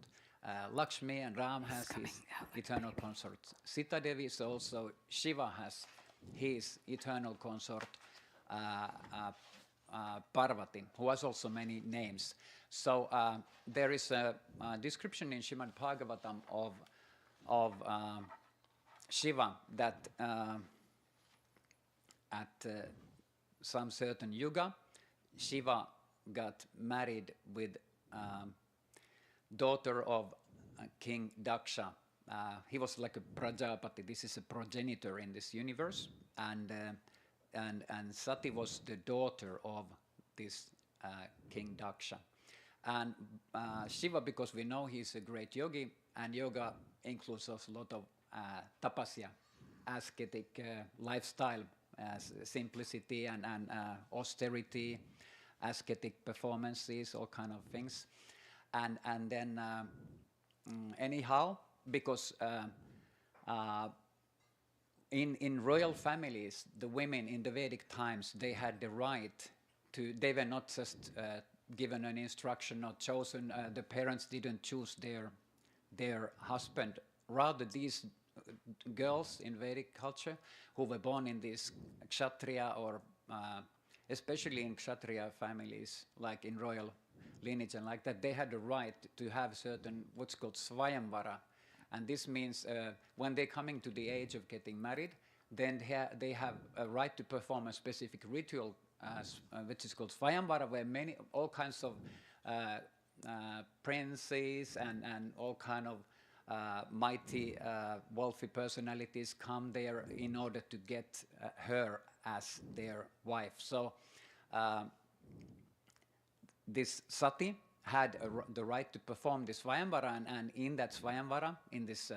Lakshmi, and Ram has his eternal consort Sita Devi. So also Shiva has his eternal consort Parvati, who has also many names. So there is a description in Srimad Bhagavatam of of Shiva that at some certain yuga, Shiva got married with daughter of King Daksha. He was like a Prajapati. This is a progenitor in this universe, and Sati was the daughter of this King Daksha. And Shiva, because we know he's a great yogi, and yoga includes also a lot of tapasya, ascetic lifestyle, simplicity and austerity, ascetic performances, all kind of things. And then anyhow, because in royal families, the women in the Vedic times, they had the right to, they were not just given an instruction or chosen, the parents didn't choose their husband. Rather, these girls in Vedic culture who were born in these Kshatriya or especially in Kshatriya families, like in royal lineage and like that, they had the right to have certain what's called Swayamvara. And this means when they're coming to the age of getting married, then they have a right to perform a specific ritual, which is called Swayamvara, where all kinds of princes and all kind of mighty, wealthy personalities come there in order to get her as their wife. So this Sati had the right to perform this Swayamvara, and in that Swayamvara, in this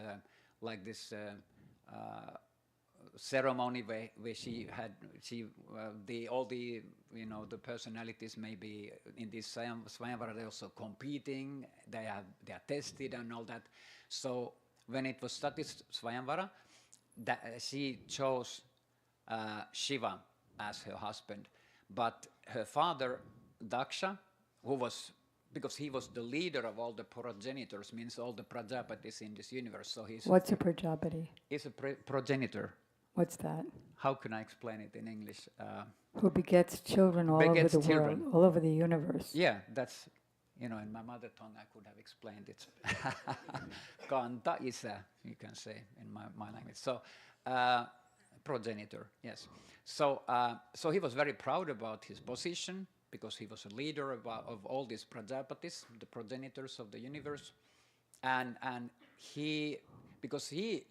ceremony where she had all the the personalities maybe in this Swayamvara, they're also competing, they are tested and all that. So when it was Sati's Swayamvara, she chose Shiva as her husband, but her father Daksha, who was, because he was the leader of all the progenitors, means all the Prajapatis in this universe. So he's What's a Prajapati? He's a progenitor. What's that? How can I explain it in English? Who begets children all over the world, all over the universe. Yeah, that's, in my mother tongue I could have explained it. Kanta isä, you can say in my language. So, progenitor, yes. So, so he was very proud about his position, because he was a leader of all these Prajapatis, the progenitors of the universe, and because he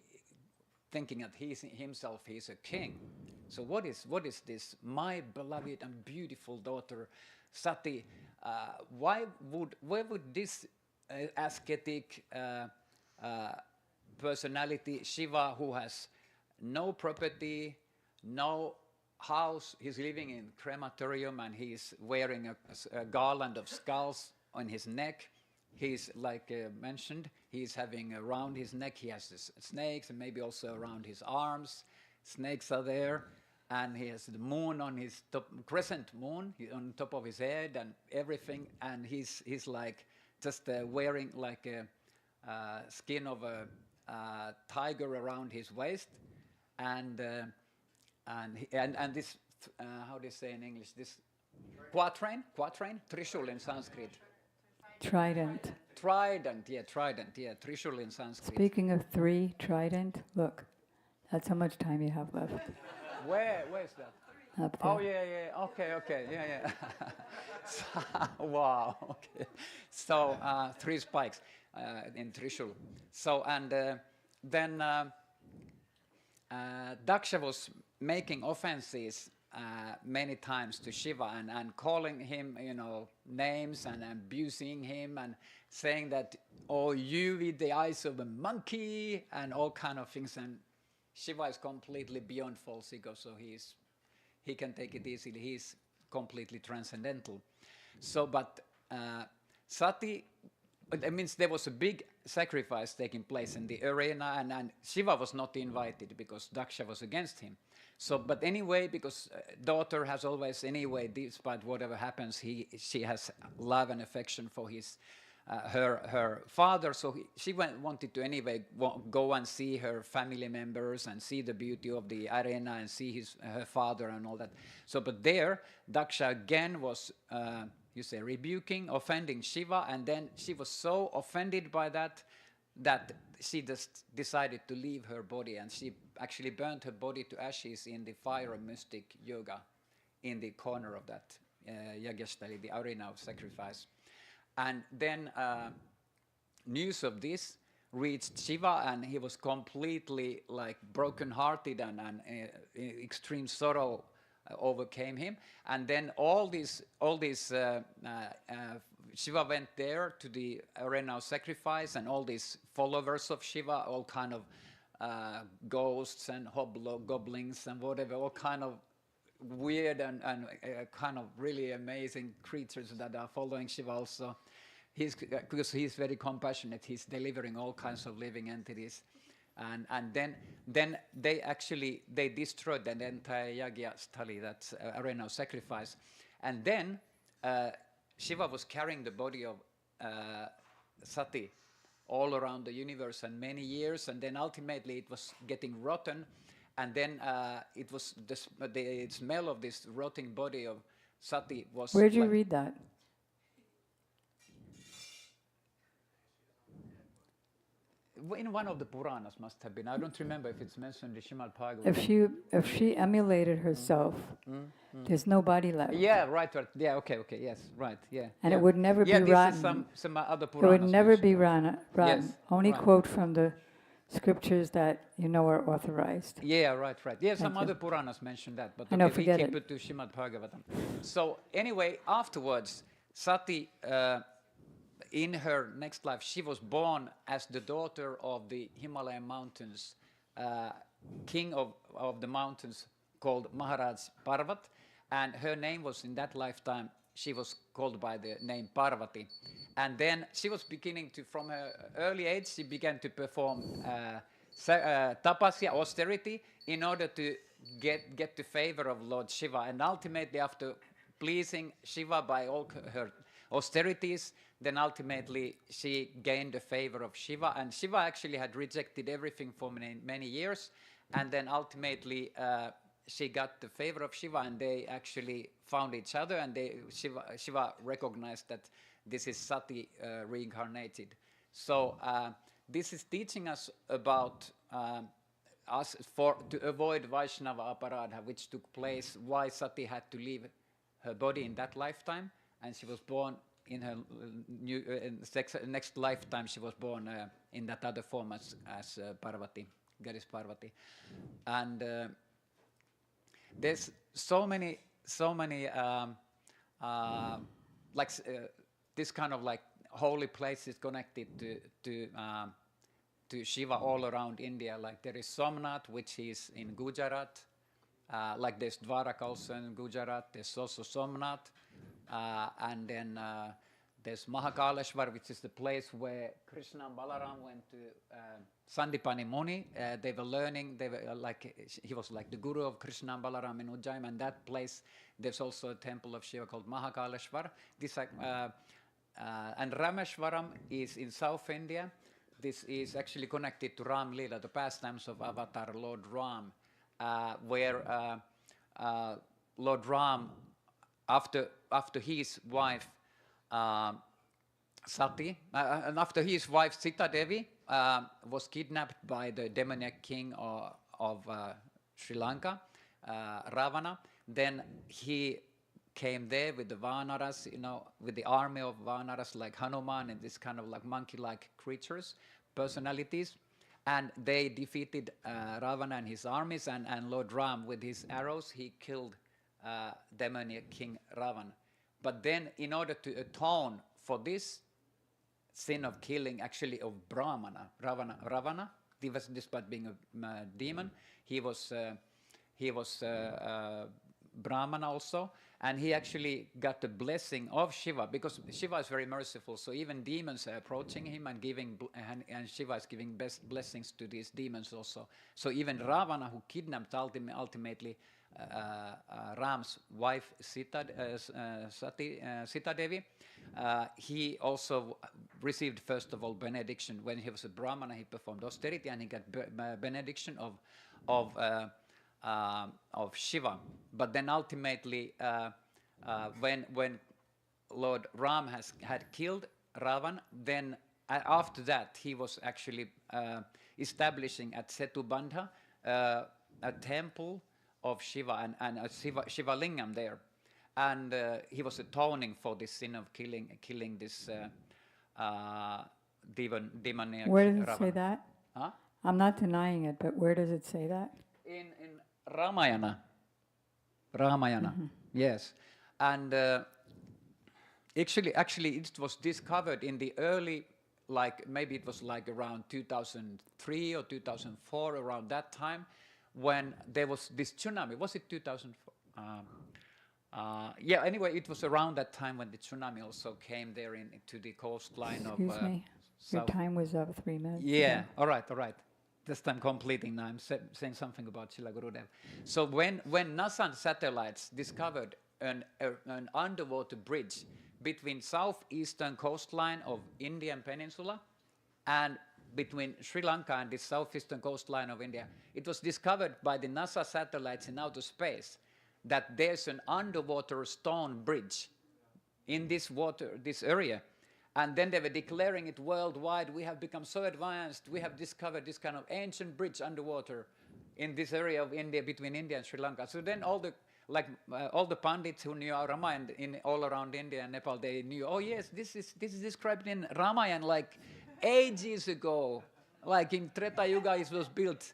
thinking that himself he's a king. So what is this? My beloved and beautiful daughter Sati. Where would this ascetic personality Shiva, who has no property, no house, he's living in crematorium and he's wearing a garland of skulls on his neck. He's, like mentioned, he's having around his neck, he has this snakes, and maybe also around his arms, snakes are there, and he has the moon on his top, crescent moon on top of his head and everything, and he's like just wearing like a skin of a tiger around his waist, and this how do you say in English, this quatrain, Trishul in Sanskrit. Trident. Trident, Trishul in Sanskrit. Speaking of three, trident, look, that's how much time you have left. Where's that? Up there. Oh, yeah, okay, yeah. Wow, okay. So, 3 spikes in Trishul. So, and then Daksha was making offenses many times to Shiva and calling him, names and abusing him and saying that, oh, you with the eyes of a monkey and all kind of things. And Shiva is completely beyond false ego, so he can take it easily. He's completely transcendental. So, but Sati, it means there was a big sacrifice taking place in the arena, and Shiva was not invited because Daksha was against him. So, but anyway, because daughter has always, anyway, despite whatever happens, she has love and affection for her father. So she wanted to anyway go and see her family members and see the beauty of the arena and see her father and all that. So, but there, Daksha again was, rebuking, offending Shiva, and then she was so offended by that that she just decided to leave her body, and she actually burned her body to ashes in the fire of mystic yoga in the corner of that Yagastali, the arena of sacrifice. And then news of this reached Shiva, and he was completely like broken-hearted, and extreme sorrow overcame him. And then all these Shiva went there to the arena of sacrifice, and all these followers of Shiva, all kind of ghosts and hobgoblins and whatever, all kind of weird and kind of really amazing creatures that are following Shiva also. Because he's very compassionate, he's delivering all kinds of living entities. And then they destroyed the entire Yagya Stali, that's arena of sacrifice. And then Shiva was carrying the body of Sati all around the universe and many years, and then ultimately it was getting rotten, and then it was the smell of this rotting body of Sati was. Where'd you read that? In one of the Puranas must have been. I don't remember if it's mentioned in Srimad Bhagavatam. If she emulated herself, there's no body left. Yeah, right. Yeah, okay, yes, right, yeah. And yeah. it would never be rotten. Yeah, this is some other It Puranas. would never be rotten. Yes, Only right. quote from the scriptures that you know are authorized. Yeah, right. Yeah, some Thank other you. Puranas mentioned that, but I know, we forget keep it. it to Srimad Bhagavatam. So anyway, afterwards, Sati, in her next life, she was born as the daughter of the Himalayan mountains, king of the mountains called Maharaj Parvat, and her name was in that lifetime, she was called by the name Parvati. And then she was beginning to, from her early age, she began to perform tapasya, austerity, in order to get the favor of Lord Shiva. And ultimately, after pleasing Shiva by all her austerities, then ultimately she gained the favor of Shiva. And Shiva actually had rejected everything for many years. And then ultimately she got the favor of Shiva, and they actually found each other, and Shiva recognized that this is Sati reincarnated. So this is teaching us about us to avoid Vaishnava aparadha, which took place, why Sati had to leave her body in that lifetime, and she was born in her next lifetime. She was born in that other form as Parvati, goddess Parvati, and there's so many this kind of like holy places connected to Shiva all around India. Like there is Somnath, which is in Gujarat. Like there's Dwaraka also in Gujarat. There's also Somnath, and then there's Mahakaleshwar, which is the place where Krishna and Balaram went to Sandipani Muni. They were learning. They were he was like the guru of Krishna and Balaram in Ujjain. And that place, there's also a temple of Shiva called Mahakaleshwar. And Rameshwaram is in South India. This is actually connected to Ram Leela, the pastimes of Avatar Lord Ram, where Lord Ram, after his wife Sati, and after his wife Sita Devi was kidnapped by the demoniac king of Sri Lanka, Ravana, then he came there with the Vanaras, with the army of Vanaras like Hanuman and this kind of like monkey-like creatures, personalities, and they defeated Ravana and his armies, and Lord Ram with his arrows, he killed demoniac king Ravana. But then in order to atone for this sin of killing, actually of Ravana, despite being a demon, he was Brahmana also, and he actually got the blessing of Shiva, because Shiva is very merciful. So even demons are approaching him and and Shiva is giving best blessings to these demons also. So even Ravana, who kidnapped ultimately Ram's wife Sita Devi, he also received first of all benediction. When he was a Brahmana, he performed austerity, and he got benediction of Shiva. But then ultimately, when Lord Ram had killed Ravan, then after that, he was actually establishing at Setubandha a temple of Shiva and a Shiva Lingam there. And he was atoning for this sin of killing this demoniac Where does it Ravana. say that? Huh? I'm not denying it, but where does it say that? In Ramayana. Ramayana, yes. And actually, it was discovered in the early, like maybe it was like around 2003 or 2004, around that time, when there was this tsunami. Was it 2004? Yeah, anyway, it was around that time when the tsunami also came there to the coastline of Excuse me. Your South. time was up 3 minutes. Yeah, ago. all right. Just I'm completing now. I'm saying something about Srila Gurudev. So when NASA satellites discovered an underwater bridge between southeastern coastline of Indian Peninsula and between Sri Lanka and the southeastern coastline of India, it was discovered by the NASA satellites in outer space that there's an underwater stone bridge in this area. And then they were declaring it worldwide. We have become so advanced. We have discovered this kind of ancient bridge underwater in this area of India, between India and Sri Lanka. So then all the pandits who knew our Ramayana all around India and Nepal, they knew, oh yes, this is described in Ramayana like ages ago. Like in Treta Yuga, it was built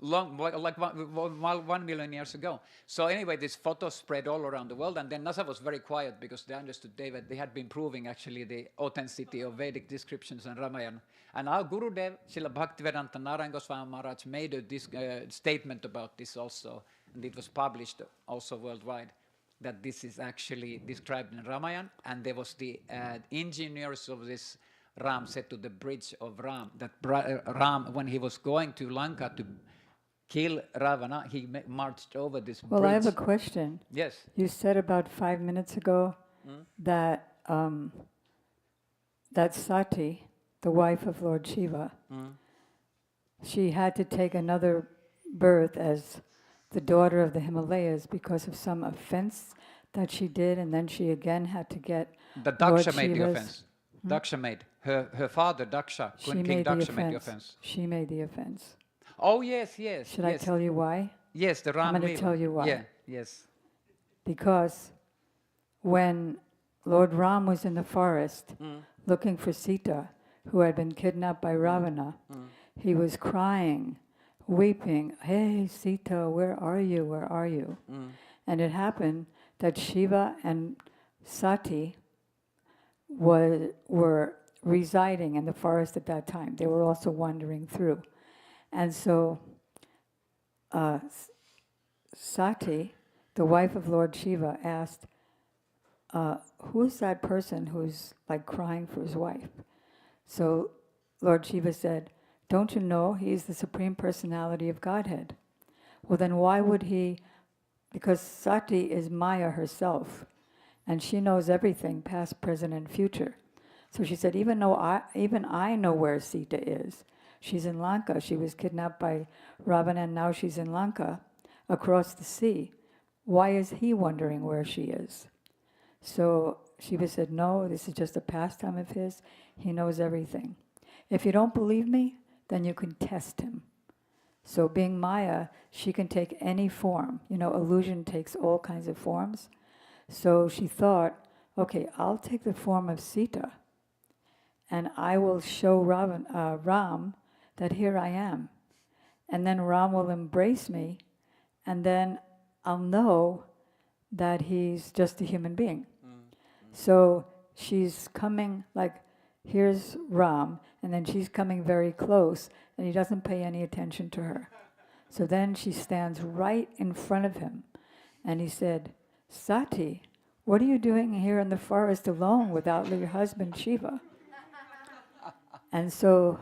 like 1 million years ago. So anyway, this photo spread all around the world, and then NASA was very quiet because they understood they had been proving actually the authenticity of Vedic descriptions in Ramayana. And our Gurudev, Srila Bhaktivedanta Narayan Goswami Maharaj, made a statement about this also, and it was published also worldwide, that this is actually described in Ramayana, and there was the engineers of this Ram said to the bridge of Ram, that Ram, when he was going to Lanka to kill Ravana, he marched over this bridge. Well, I have a question. Yes. You said about 5 minutes ago that that Sati, the wife of Lord Shiva, she had to take another birth as the daughter of the Himalayas because of some offense that she did, and then she again had to get The Lord Daksha made the Shiva's- offense. Daksha made. Her father, Daksha, King Daksha made the offense. She made the offense. Oh, yes. Should I tell you why? Yes, the Ram I'm going Leela. to tell you why. Yeah, yes. Because when Lord Ram was in the forest looking for Sita, who had been kidnapped by Ravana, he was crying, weeping, "Hey, Sita, where are you? Where are you?" And it happened that Shiva and Sati were residing in the forest at that time. They were also wandering through. And so Sati, the wife of Lord Shiva, asked, who's that person who's like crying for his wife? So Lord Shiva said, don't you know he's the Supreme Personality of Godhead? Well, then why would he? Because Sati is Maya herself, and she knows everything, past, present, and future. So she said, even I know where Sita is. She's in Lanka. She was kidnapped by Ravana, and now she's in Lanka, across the sea. Why is he wondering where she is? So Shiva said, no, this is just a pastime of his. He knows everything. If you don't believe me, then you can test him. So being Maya, she can take any form. You know, illusion takes all kinds of forms. So she thought, okay, I'll take the form of Sita, and I will show Ram that here I am. And then Ram will embrace me, and then I'll know that he's just a human being. So she's coming, like, here's Ram, and then she's coming very close, and he doesn't pay any attention to her. So then she stands right in front of him, and he said, Sati, what are you doing here in the forest alone without your husband Shiva? And so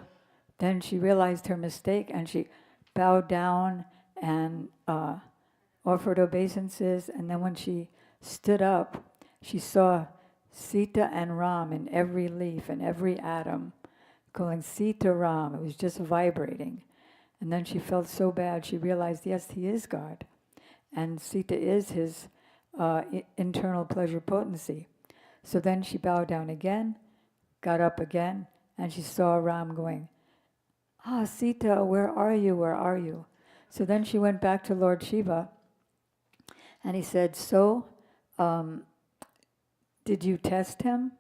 then she realized her mistake, and she bowed down and offered obeisances. And then when she stood up, she saw Sita and Ram in every leaf and every atom, calling Sita Ram. It was just vibrating. And then she felt so bad, she realized, yes, he is God. And Sita is his internal pleasure potency. So then she bowed down again, got up again, and she saw Ram going, "Ah, Sita, where are you? Where are you?" So then she went back to Lord Shiva, and he said, "So, um, did you test him?"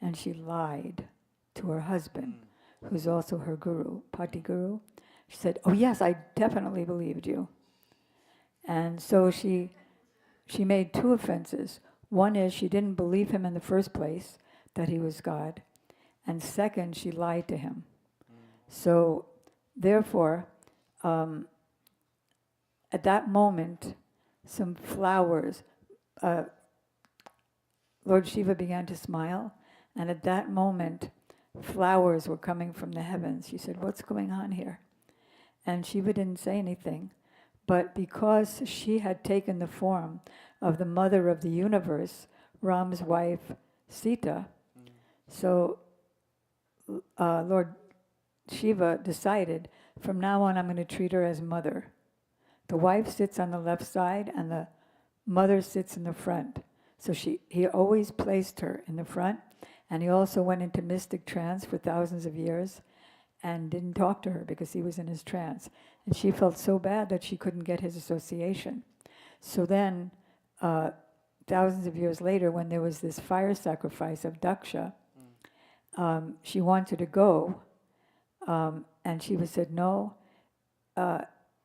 And she lied to her husband, who's also her guru, Pati Guru. She said, "Oh yes, I definitely believed you." And so she made two offenses. One is she didn't believe him in the first place, that he was God. And second, she lied to him. So therefore, at that moment, some flowers, Lord Shiva began to smile, and at that moment, flowers were coming from the heavens. She said, "What's going on here?" And Shiva didn't say anything, but because she had taken the form of the mother of the universe, Ram's wife, Sita, so Lord Shiva decided, from now on I'm going to treat her as mother. The wife sits on the left side and the mother sits in the front. So he always placed her in the front, and he also went into mystic trance for thousands of years and didn't talk to her because he was in his trance. And she felt so bad that she couldn't get his association. So then, thousands of years later, when there was this fire sacrifice of Daksha, she wanted to go, and Shiva said, "No,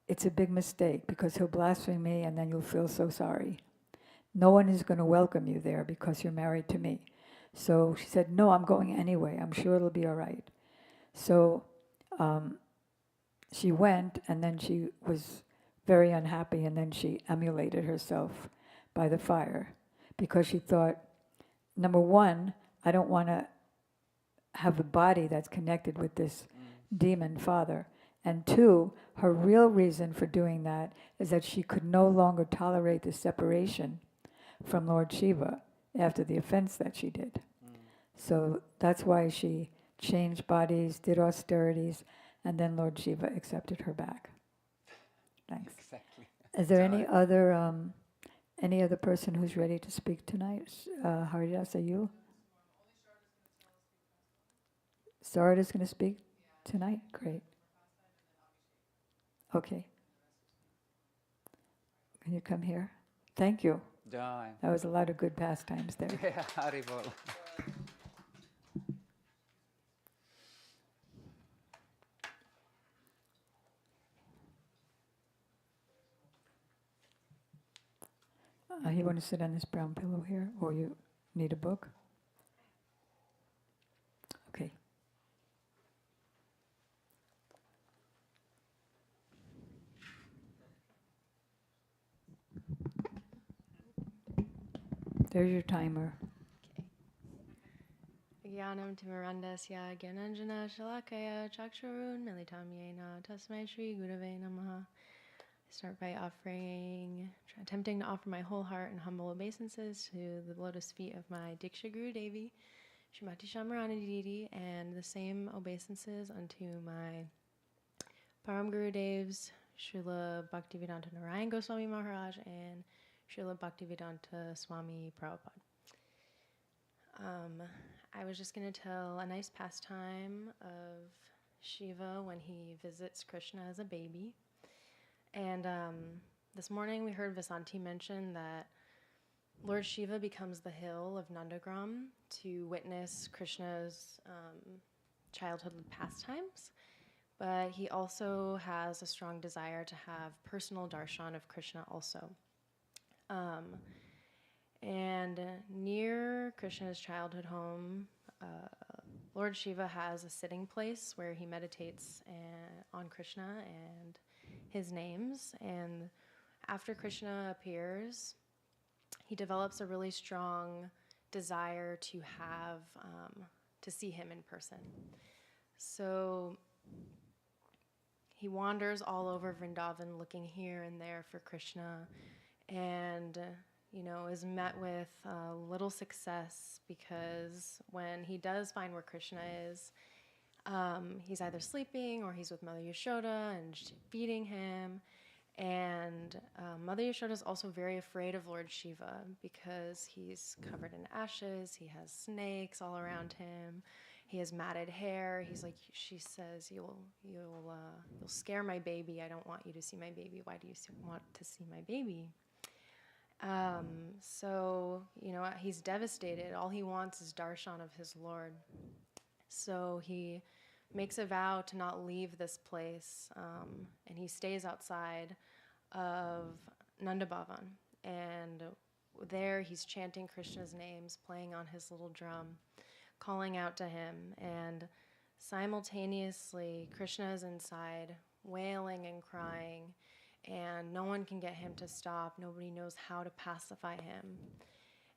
it's a big mistake because he'll blaspheme me and then you'll feel so sorry. No one is going to welcome you there because you're married to me." So she said, "No, I'm going anyway. I'm sure it'll be all right." So she went, and then she was very unhappy, and then she emulated herself by the fire because she thought, number one, I don't want to have a body that's connected with this demon father. And two, her real reason for doing that is that she could no longer tolerate the separation from Lord Shiva after the offense that she did. So that's why she changed bodies, did austerities, and then Lord Shiva accepted her back. Thanks. Exactly. Is there any other person who's ready to speak tonight? Haridas, are you? Sarada's going to speak tonight? Great. Okay. Can you come here? Thank you. Jai. That was a lot of good pastimes there. Yeah, Haribol. You want to sit on this brown pillow here, or you need a book? Okay. There's your timer. Gyanam Timarandasya Gyananjana Shalakaya Chakshurun Militam Yena Tasmai Shri Gurave Namaha. I start by attempting to offer my whole heart and humble obeisances to the lotus feet of my Diksha Guru Devi, Srimati Shamarani Didi, and the same obeisances unto my Param Guru Devs, Srila Bhaktivedanta Narayan Goswami Maharaj, and Srila Bhaktivedanta Swami Prabhupada. I was just going to tell a nice pastime of Shiva when he visits Krishna as a baby. And this morning we heard Vasanti mention that Lord Shiva becomes the hill of Nandagram to witness Krishna's childhood pastimes. But he also has a strong desire to have personal darshan of Krishna also. And near Krishna's childhood home, Lord Shiva has a sitting place where he meditates on Krishna and his names. And after Krishna appears, he develops a really strong desire to see him in person. So he wanders all over Vrindavan looking here and there for Krishna, and is met with little success because when he does find where Krishna is, he's either sleeping or he's with Mother Yashoda and feeding him. And Mother Yashoda is also very afraid of Lord Shiva because he's covered in ashes, he has snakes all around him, he has matted hair. He's like, she says, you'll scare my baby. I don't want you to see my baby. Why do you want to see my baby? So, he's devastated. All he wants is darshan of his Lord. So he makes a vow to not leave this place, and he stays outside of Nandabhavan. And there he's chanting Krishna's names, playing on his little drum, calling out to him. And simultaneously, Krishna is inside, wailing and crying, and no one can get him to stop. Nobody knows how to pacify him.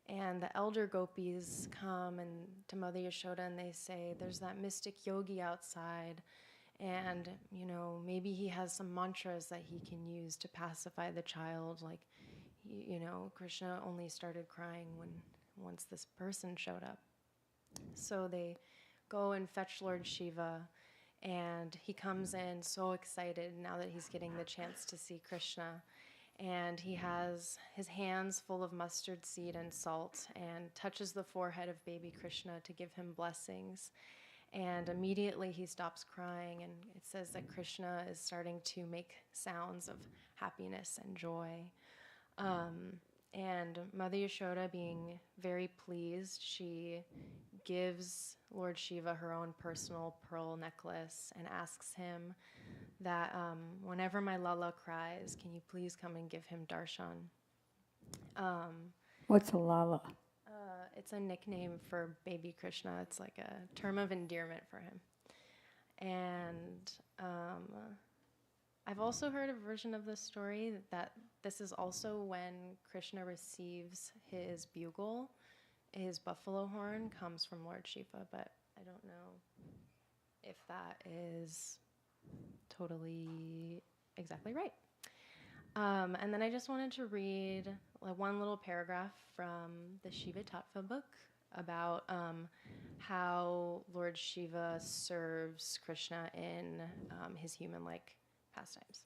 And the elder gopis come and to Mother Yashoda and they say, there's that mystic yogi outside, and maybe he has some mantras that he can use to pacify the child. Like, Krishna only started crying once this person showed up. So they go and fetch Lord Shiva, and he comes in so excited now that he's getting the chance to see Krishna. And he has his hands full of mustard seed and salt and touches the forehead of baby Krishna to give him blessings. And immediately he stops crying, and it says that Krishna is starting to make sounds of happiness and joy. And Mother Yashoda, being very pleased, she gives Lord Shiva her own personal pearl necklace and asks him that whenever my Lala cries, can you please come and give him darshan? What's a lala? It's a nickname for baby Krishna. It's like a term of endearment for him. And I've also heard a version of this story that this is also when Krishna receives his bugle. His buffalo horn comes from Lord Shiva, but I don't know if that is totally exactly right. And then I just wanted to read one little paragraph from the Shiva Tattva book about how Lord Shiva serves Krishna in his human-like pastimes.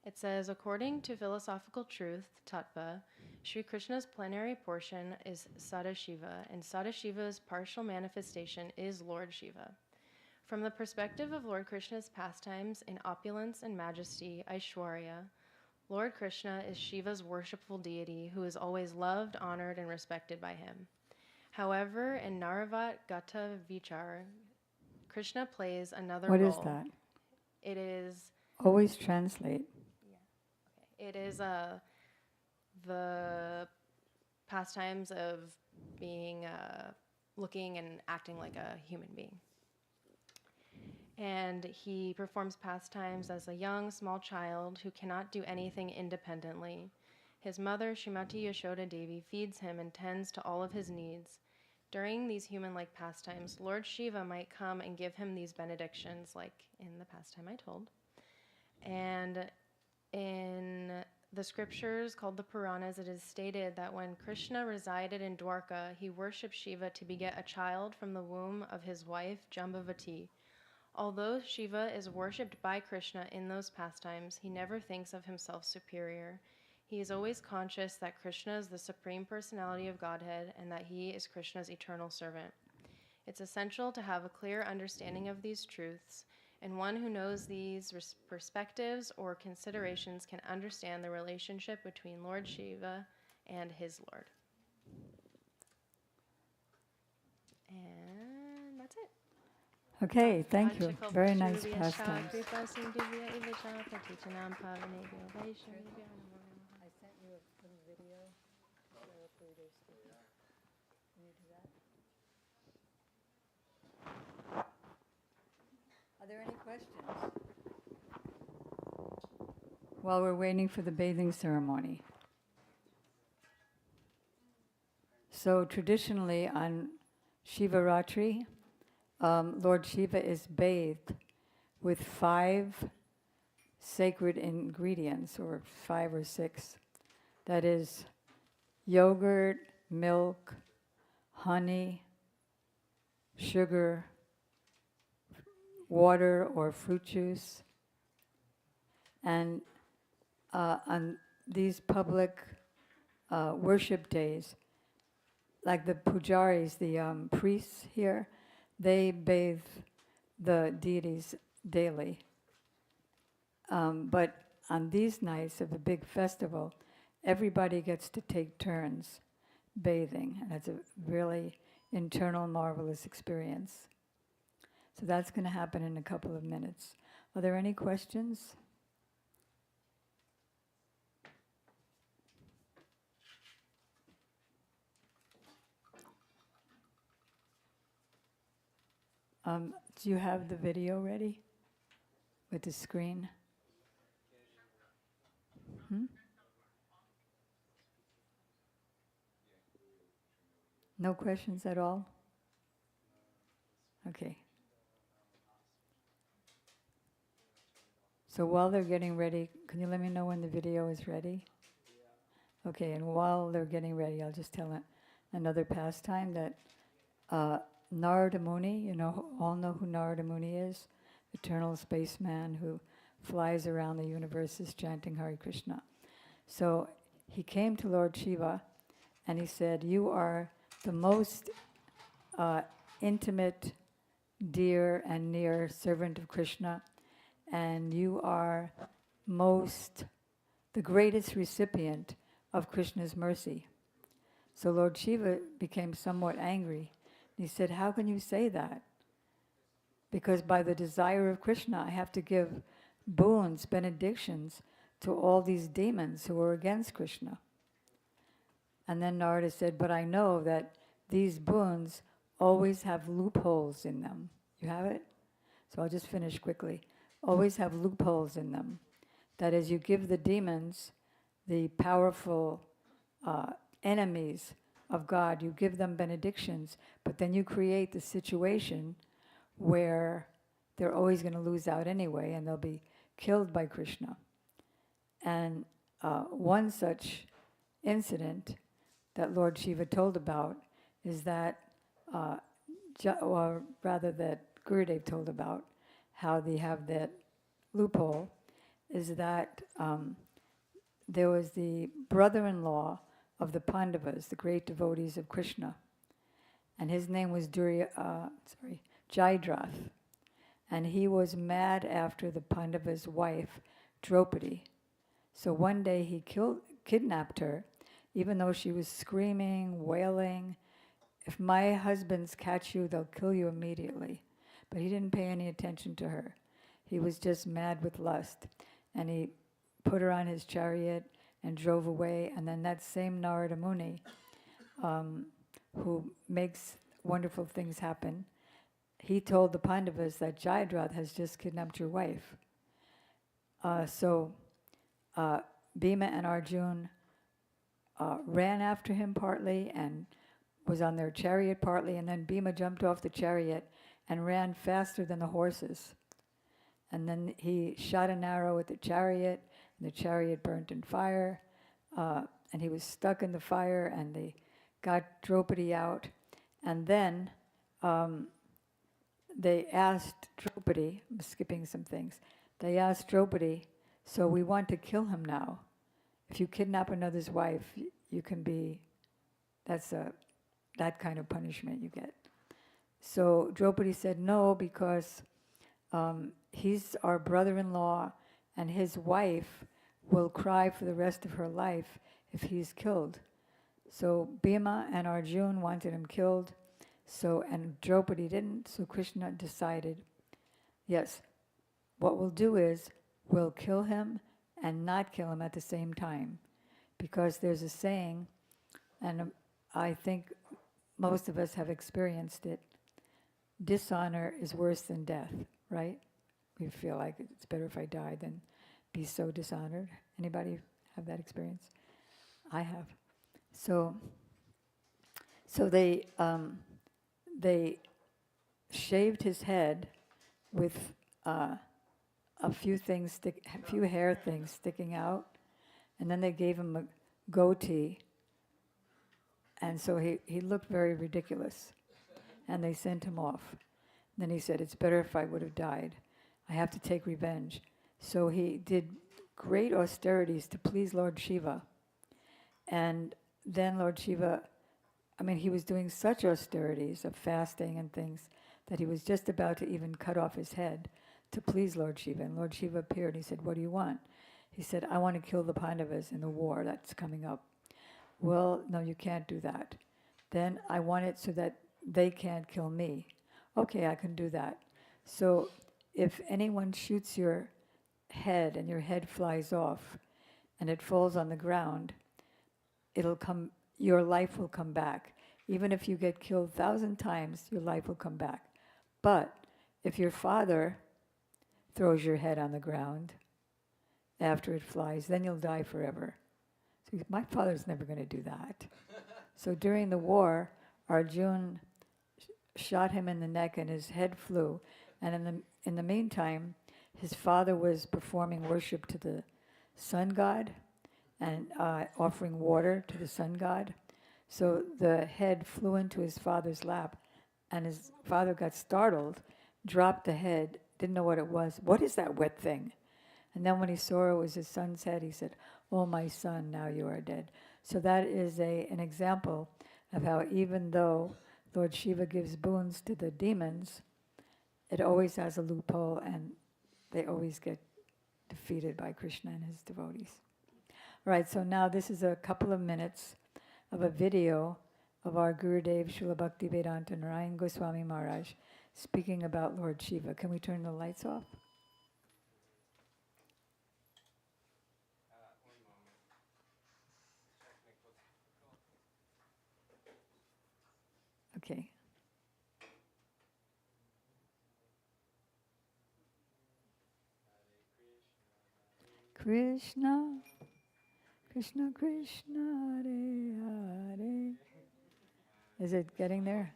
It says, according to philosophical truth, Tattva, Sri Krishna's plenary portion is Sadashiva, and Sadashiva's partial manifestation is Lord Shiva. From the perspective of Lord Krishna's pastimes in opulence and majesty, Aishwarya, Lord Krishna is Shiva's worshipful deity who is always loved, honored, and respected by him. However, in Naravat Gata Vichar, Krishna plays another role. What is that? It is... Always translate. Yeah. Okay. It is the pastimes of being, looking and acting like a human being. And he performs pastimes as a young, small child who cannot do anything independently. His mother, Srimati Yashoda Devi, feeds him and tends to all of his needs. During these human-like pastimes, Lord Shiva might come and give him these benedictions, like in the pastime I told. And in the scriptures called the Puranas, it is stated that when Krishna resided in Dwarka, he worshipped Shiva to beget a child from the womb of his wife, Jambavati. Although Shiva is worshipped by Krishna in those pastimes, he never thinks of himself superior. He is always conscious that Krishna is the Supreme Personality of Godhead and that he is Krishna's eternal servant. It's essential to have a clear understanding of these truths, and one who knows these perspectives or considerations can understand the relationship between Lord Shiva and his Lord. And that's it. Okay, thank you. Very nice pastimes. I sent you a little video. Can you do that? Are there any questions? While we're waiting for the bathing ceremony. So traditionally on Shiva Ratri, Lord Shiva is bathed with 5 sacred ingredients, or 5 or 6. That is yogurt, milk, honey, sugar, water or fruit juice. And on these public worship days, like the pujaris, the priests here, they bathe the deities daily. But on these nights of the big festival, everybody gets to take turns bathing, and it's a really internal, marvelous experience. So that's going to happen in a couple of minutes. Are there any questions? Do you have the video ready with the screen? Hmm? No questions at all? Okay. So while they're getting ready, can you let me know when the video is ready? Okay, and while they're getting ready, I'll just tell another pastime that Narada Muni, all know who Narada Muni is, eternal spaceman who flies around the universes chanting Hare Krishna. So he came to Lord Shiva and he said, "You are the most intimate, dear and near servant of Krishna, and you are the greatest recipient of Krishna's mercy." So Lord Shiva became somewhat angry. He said, "How can you say that? Because by the desire of Krishna, I have to give boons, benedictions to all these demons who are against Krishna." And then Narada said, "But I know that these boons always have loopholes in them." You have it? So I'll just finish quickly. Always have loopholes in them. That is, you give the demons, the powerful enemies of God, you give them benedictions, but then you create the situation where they're always going to lose out anyway and they'll be killed by Krishna. And one such incident that Lord Shiva told about is that, or rather that Gurudev told about, how they have that loophole, is that there was the brother-in-law of the Pandavas, the great devotees of Krishna, and his name was Jayadratha, and he was mad after the Pandava's wife, Draupadi. So one day he kidnapped her, even though she was screaming, wailing, "If my husbands catch you, they'll kill you immediately." But he didn't pay any attention to her. He was just mad with lust. And he put her on his chariot and drove away. And then that same Narada Muni, who makes wonderful things happen, he told the Pandavas that Jayadratha has just kidnapped your wife. So Bhima and Arjuna ran after him partly and was on their chariot partly, and then Bhima jumped off the chariot and ran faster than the horses. And then he shot an arrow at the chariot, and the chariot burnt in fire, and he was stuck in the fire, and they got Draupadi out. And then they asked Draupadi, I'm skipping some things, they asked Draupadi, "So we want to kill him now. If you kidnap another's wife, you can be, that kind of punishment you get." So Draupadi said no, because he's our brother-in-law, and his wife will cry for the rest of her life if he's killed. So Bhima and Arjuna wanted him killed, and Draupadi didn't, so Krishna decided, yes, what we'll do is we'll kill him and not kill him at the same time. Because there's a saying, and I think most of us have experienced it, dishonor is worse than death, right? We feel like it's better if I die than be so dishonored. Anybody have that experience? I have. So they shaved his head with a few hair things sticking out, and then they gave him a goatee, and so he looked very ridiculous, and they sent him off. Then he said, "It's better if I would have died. I have to take revenge." So he did great austerities to please Lord Shiva. And then Lord Shiva, he was doing such austerities of fasting and things that he was just about to even cut off his head to please Lord Shiva. And Lord Shiva appeared. He said, "What do you want?" He said, "I want to kill the Pandavas in the war that's coming up." "Well, no, you can't do that." "Then I want it so that they can't kill me." "Okay, I can do that." So if anyone shoots your head and your head flies off and it falls on the ground, your life will come back. Even if you get killed 1,000 times, your life will come back. But if your father throws your head on the ground after it flies, then you'll die forever. So my father's never going to do that. So during the war, Arjun shot him in the neck and his head flew. And in the meantime, his father was performing worship to the sun god and offering water to the sun god. So the head flew into his father's lap, and his father got startled, dropped the head, didn't know what it was. "What is that wet thing?" And then when he saw it was his son's head, he said, "Oh, my son, now you are dead." So that is an example of how even though Lord Shiva gives boons to the demons, it always has a loophole, and they always get defeated by Krishna and his devotees. All right, so now this is a couple of minutes of a video of our Gurudev Srila Bhaktivedanta Narayan Goswami Maharaj speaking about Lord Shiva. Can we turn the lights off? One moment. Okay. Krishna, Krishna, Krishna, Hare Hare. Is it getting there?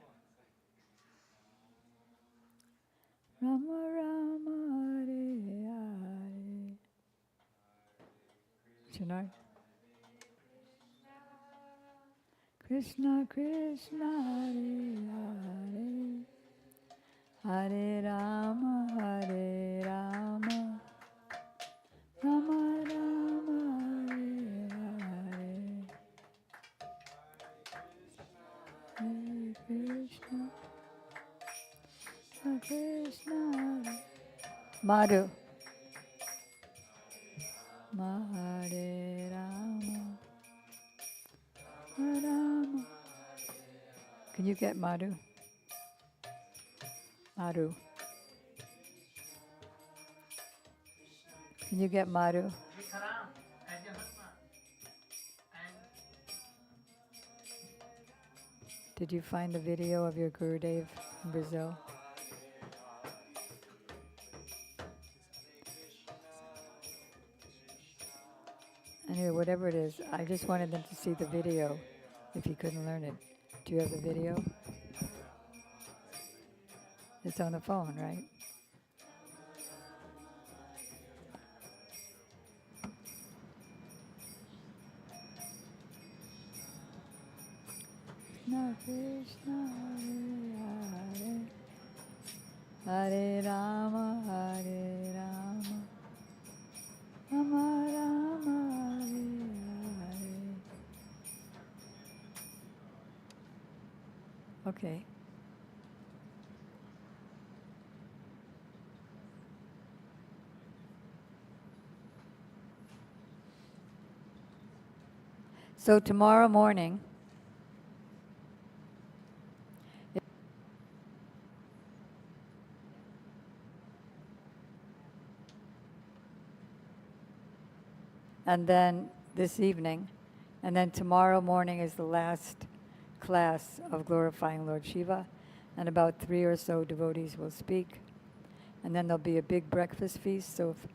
Rama Rama Hare Hare. Tonight. Krishna Krishna Hare Hare Hare Rama Hare Rama Rama Rama Hare Hare Hare Krishna Krishna Krishna Hare Madhu Hare Rama Rama. Can you get Madhu? Madhu. Can you get Madhu? Did you find the video of your Gurudev in Brazil? Anyway, whatever it is, I just wanted them to see the video if you couldn't learn it. Do you have the video? It's on the phone, right? Krishna Krishna Hare Hare Hare Rama Hare Rama Rama Rama Hare Hare. Okay. So tomorrow morning, and then this evening, and then tomorrow morning is the last class of glorifying Lord Shiva, and about 3 or so devotees will speak, and then there'll be a big breakfast feast, so if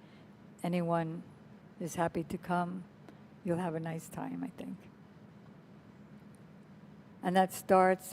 anyone is happy to come, you'll have a nice time, I think. And that starts